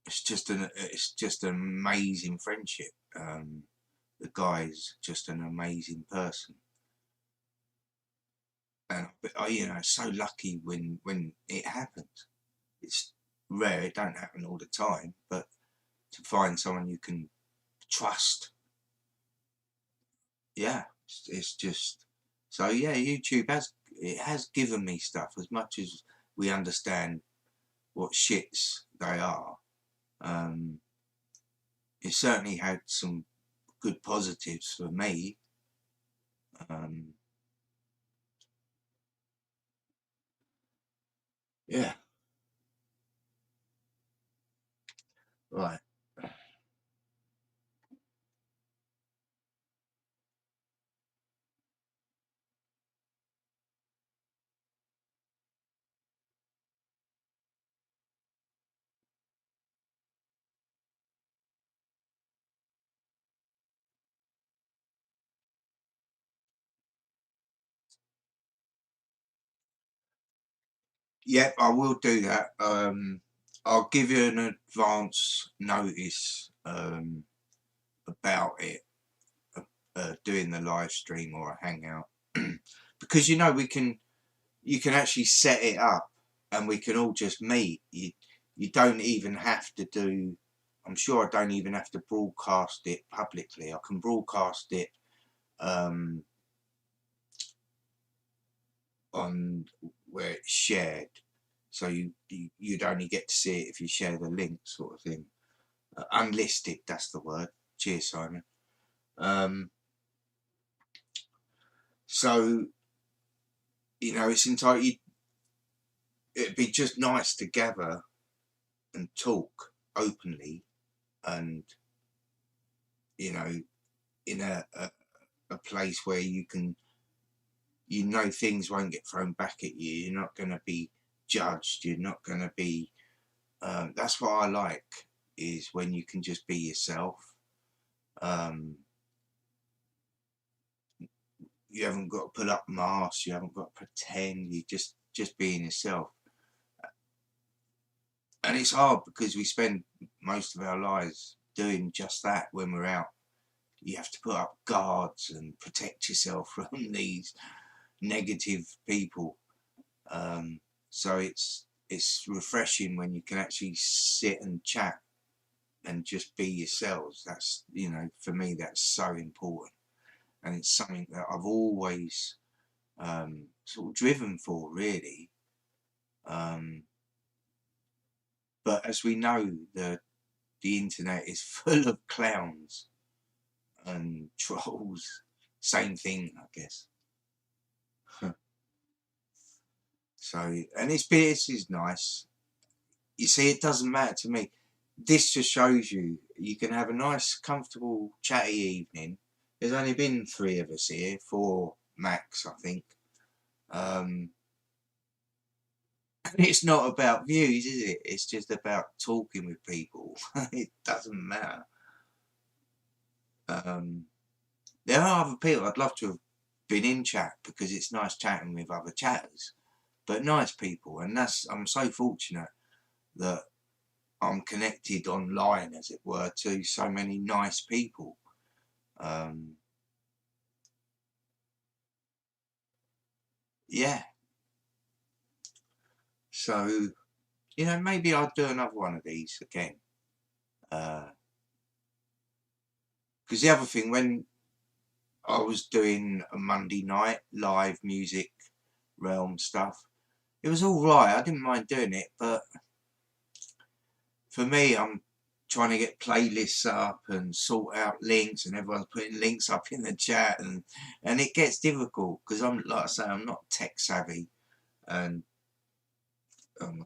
It's just an amazing friendship. The guy's just an amazing person, and you know, so lucky when it happens. It's rare; it don't happen all the time, but to find someone you can trust, yeah, it's just so. Yeah, YouTube has given me stuff, as much as we understand what shits they are. Um, it certainly had some good positives for me. Um, yeah, right. Yep, I will do that. I'll give you an advance notice about it, doing the live stream or a hangout, because you know you can actually set it up, and we can all just meet. You don't even have to do. I'm sure I don't even have to broadcast it publicly. I can broadcast it um, on where it's shared, so you'd only get to see it if you share the link, sort of thing. Unlisted, that's the word. Cheers, Simon. So you know, it's entirely. It'd be just nice to gather and talk openly, and you know, in a place where you can, you know, things won't get thrown back at you. You're not going to be judged. You're not going to be. That's what I like, is when you can just be yourself. Um, you haven't got to put up masks, you haven't got to pretend, you just being yourself. And it's hard because we spend most of our lives doing just that when we're out. You have to put up guards and protect yourself from these negative people. So it's refreshing when you can actually sit and chat and just be yourselves. That's, you know, for me, that's so important. And it's something that I've always sort of driven for, really. But as we know, the internet is full of clowns and trolls. Same thing, I guess. So, and this is nice. You see, it doesn't matter to me. This just shows you can have a nice, comfortable, chatty evening. There's only been 3 of us here, 4 max, I think. It's not about views, is it? It's just about talking with people. It doesn't matter. There are other people I'd love to have been in chat, because it's nice chatting with other chatters, but nice people. And I'm so fortunate that I'm connected online, as it were, to so many nice people. Yeah. So, you know, maybe I'll do another one of these again. Because the other thing, when I was doing a Monday night live music realm stuff, it was all right. I didn't mind doing it, but for me, I'm trying to get playlists up and sort out links, and everyone's putting links up in the chat, and it gets difficult because I'm, like I say, I'm not tech savvy, and I'm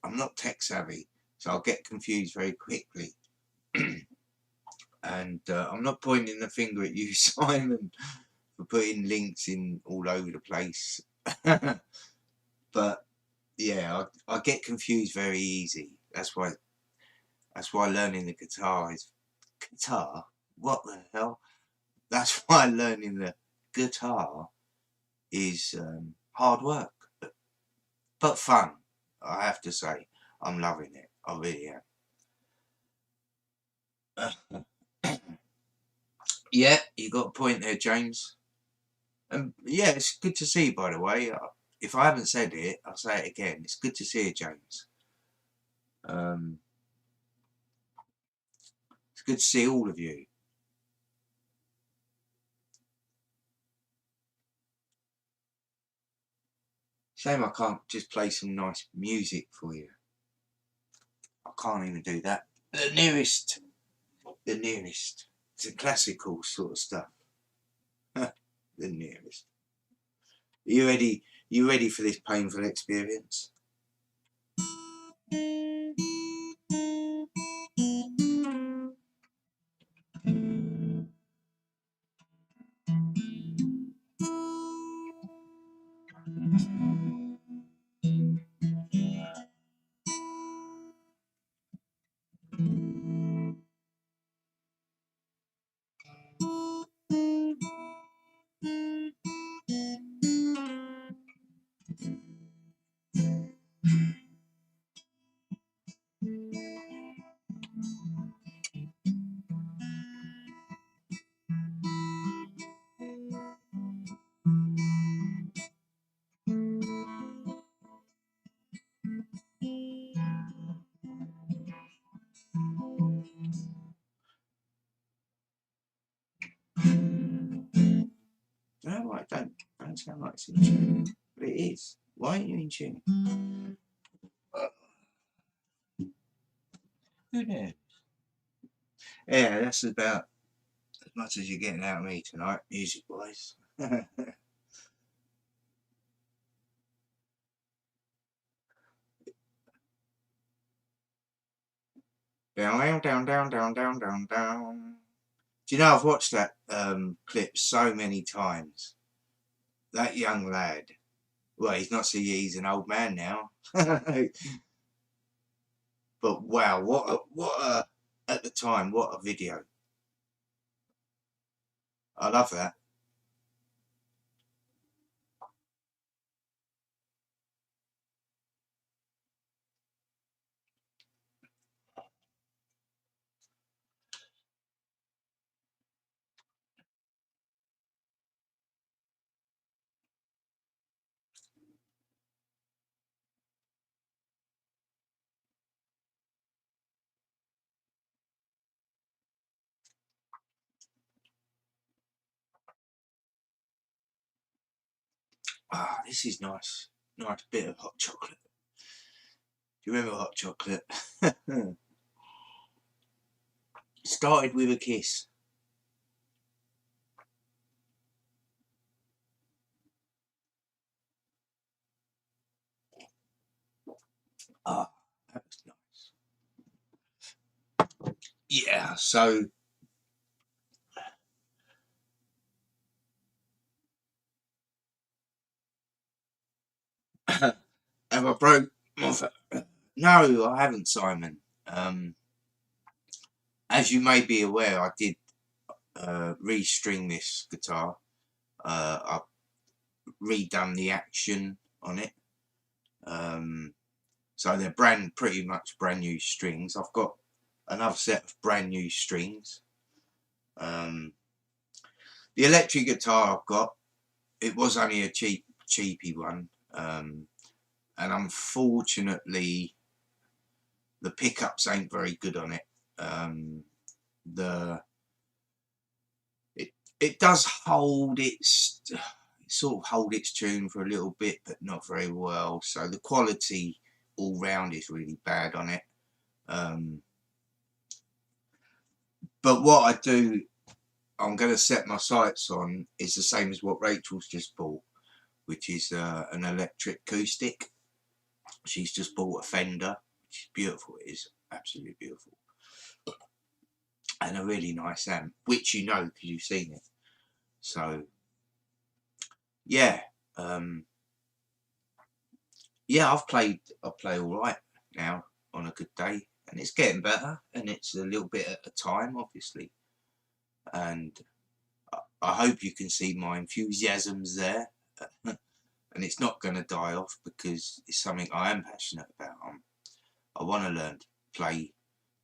not tech savvy, so I'll get confused very quickly. And I'm not pointing the finger at you, Simon, for putting links in all over the place. But yeah, I get confused very easy. That's why learning the guitar is guitar. What the hell? That's why learning the guitar is hard work, but fun. I have to say, I'm loving it. I really am. Yeah, you got a point there, James. Yeah, it's good to see you, by the way. If I haven't said it, I'll say it again. It's good to see you, James. It's good to see all of you. Shame I can't just play some nice music for you. I can't even do that. The nearest. It's a classical sort of stuff. The nearest. Are you ready? You ready for this painful experience? No, I don't sound like it's in tune, but it is. Why aren't you in tune? Who knows? Yeah, that's about as much as you're getting out of me tonight, music wise. Down, down, down, down, down, down, down. Do you know, I've watched that clip so many times. That young lad. Well, he's not so he's an old man now. But wow, what a at the time, what a video. I love that. Ah, this is nice. Nice bit of hot chocolate. Do you remember hot chocolate? Started with a kiss. Ah, that was nice. Yeah, so have I broke my No, I haven't, Simon. As you may be aware, I did restring this guitar. I've redone the action on it. So they're pretty much brand new strings. I've got another set of brand new strings. The electric guitar I've got, it was only a cheapy one. And unfortunately, the pickups ain't very good on it. It does hold sort of hold its tune for a little bit, but not very well. So the quality all round is really bad on it. But what I'm going to set my sights on is the same as what Rachel's just bought, which is an electric acoustic. She's just bought a Fender, which is beautiful. It is absolutely beautiful, and a really nice amp, which you know because you've seen it. So yeah, yeah, I play all right now on a good day, and it's getting better, and it's a little bit at a time, obviously. And I hope you can see my enthusiasms there, and it's not going to die off because it's something I am passionate about. I want to learn to play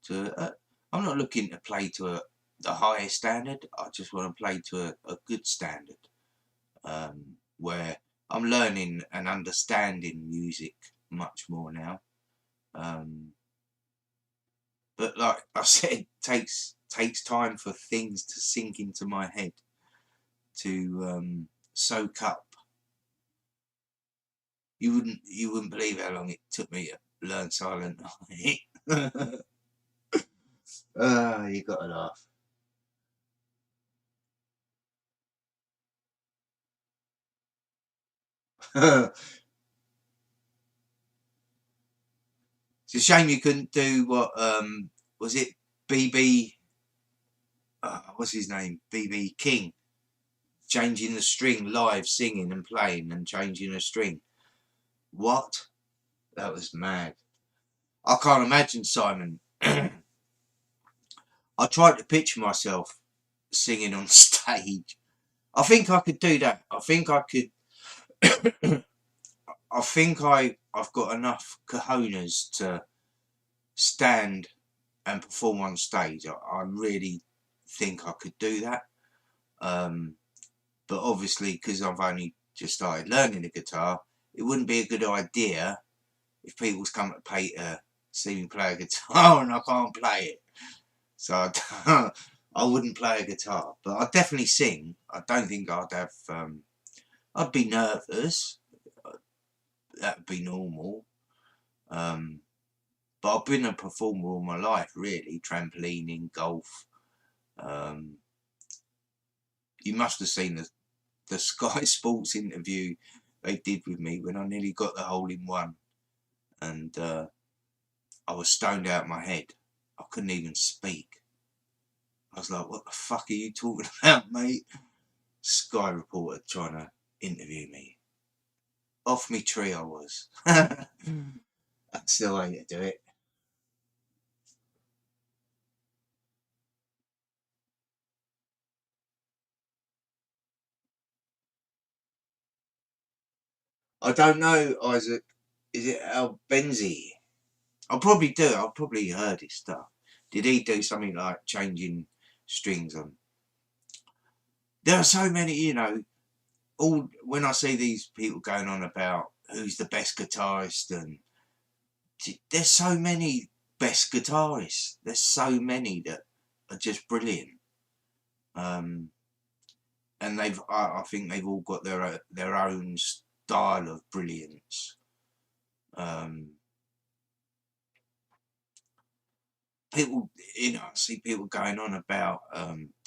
to. I'm not looking to play to the highest standard. I just want to play to a good standard, where I'm learning and understanding music much more now. But like I said, takes time for things to sink into my head, to soak up. You wouldn't believe how long it took me to learn Silent Night. You gotta laugh. It's a shame you couldn't do what was it BB? What's his name? BB King, changing the string live, singing and playing and changing a string. What? That was mad. I can't imagine Simon. I tried to picture myself singing on stage. I think I could do that. I think I could. I think I've got enough cojones to stand and perform on stage. I really think I could do that. But obviously, because I've only just started learning the guitar, it wouldn't be a good idea if people's come to pay to see me play a guitar and I can't play it. So I wouldn't play a guitar, but I'd definitely sing. I don't think I'd have. I'd be nervous. That'd be normal. But I've been a performer all my life, really. Trampolining, golf. You must have seen the Sky Sports interview they did with me when I nearly got the hole in one, and I was stoned out my head. I couldn't even speak. I was like, "What the fuck are you talking about, mate?" Sky reporter trying to interview me. Off me tree I was. That's the way to do it. I don't know, Isaac. Is it Al Benzi? I'll probably do. I'll probably heard his stuff. Did he do something like changing strings on? There are so many, you know. All when I see these people going on about who's the best guitarist, and there's so many best guitarists. There's so many that are just brilliant. And I think they've all got their own style of brilliance. People, you know, I see people going on about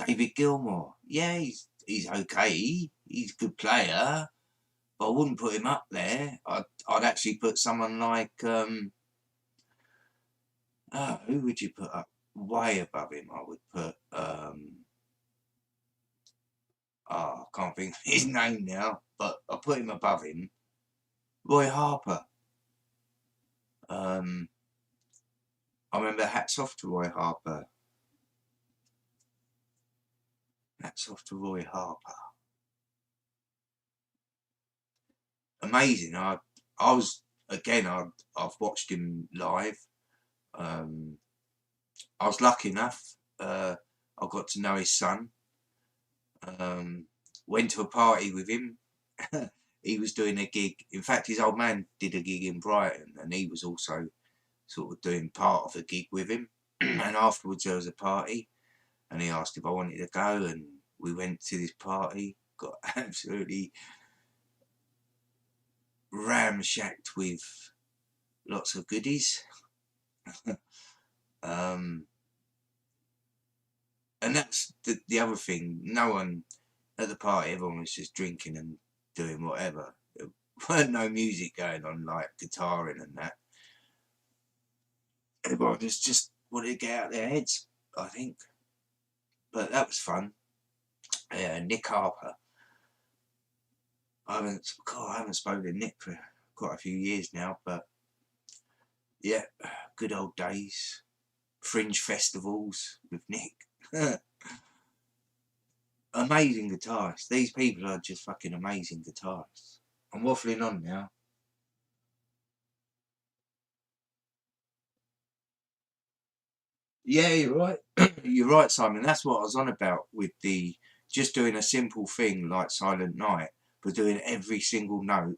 David Gilmour. Yeah, he's okay. He's a good player, but I wouldn't put him up there. I'd actually put someone like who would you put up way above him? I would put I can't think of his name now, but I put him above him. Roy Harper. I remember Hats Off to Roy Harper. Hats Off to Roy Harper. Amazing. I was again. I've watched him live. I was lucky enough. I got to know his son. Went to a party with him. He was doing a gig. In fact, his old man did a gig in Brighton, and he was also sort of doing part of the gig with him. And afterwards there was a party, and he asked if I wanted to go, and we went to this party. Got absolutely ramshacked with lots of goodies. And that's the other thing. No one at the party, everyone was just drinking and doing whatever. There weren't no music going on, like guitaring and that. Everyone just wanted to get out their heads, I think. But that was fun. Yeah, Nick Harper. I haven't spoken to Nick for quite a few years now, but yeah, good old days. Fringe festivals with Nick. Amazing guitarists. These people are just fucking amazing guitarists. I'm waffling on now. Yeah, you're right. You're right, Simon. That's what I was on about with the just doing a simple thing like Silent Night, but doing every single note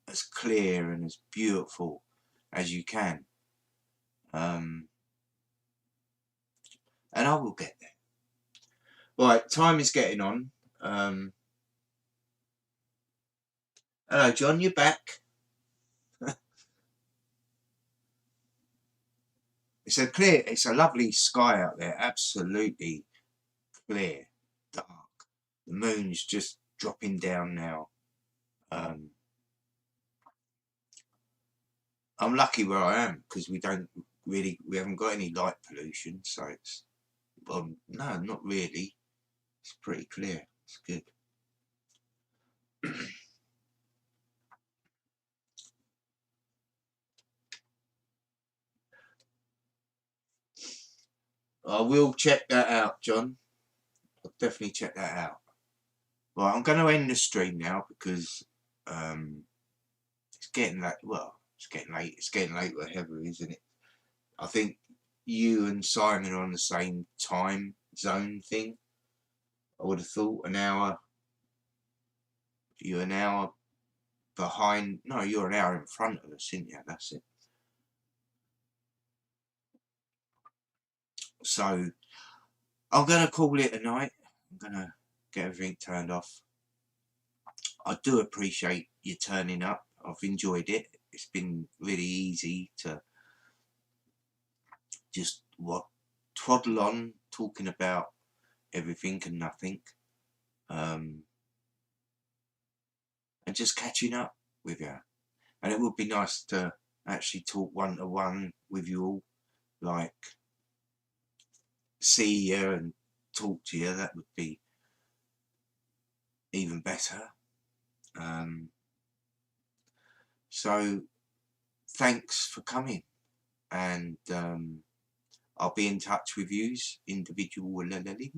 as clear and as beautiful as you can. And I will get there. Right, time is getting on. Hello, John, you're back. It's a lovely sky out there, absolutely clear, dark. The moon's just dropping down now. I'm lucky where I am because we haven't got any light pollution, so it's, no, not really. It's pretty clear. It's good. I will check that out, John. I'll definitely check that out. Right, I'm going to end the stream now because it's getting late. Well, it's getting late. It's getting late wherever, isn't it? I think you and Simon are on the same time zone thing. I would have thought an hour. You're an hour behind. No, you're an hour in front of us, isn't you? That's it. So I'm going to call it a night. I'm going to get everything turned off. I do appreciate you turning up. I've enjoyed it. It's been really easy to just twaddle on talking about everything and nothing, and just catching up with you. And it would be nice to actually talk one-to-one with you all, like see you and talk to you. That would be even better. So thanks for coming, and I'll be in touch with yous individually,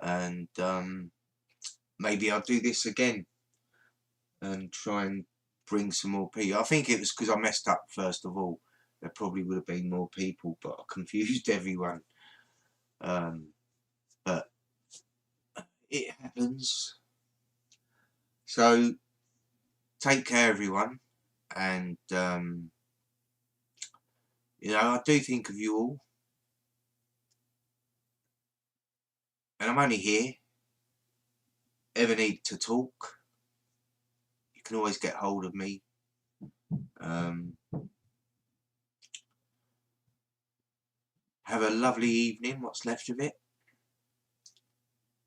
and maybe I'll do this again and try and bring some more people. I think it was because I messed up first of all. There probably would have been more people, but I confused everyone. But it happens. So take care, everyone, and you know, I do think of you all, and I'm only here. Ever need to talk, you can always get hold of me. Have a lovely evening, what's left of it,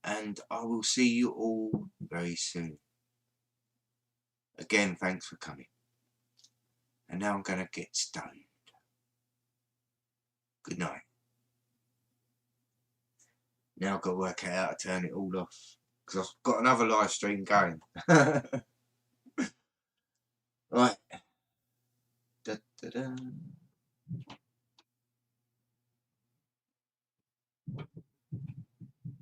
and I will see you all very soon. Again, thanks for coming. And now I'm going to get stoned. Good night. Now I've got to work out how to turn it all off, because I've got another live stream going. Right. Da, da, da.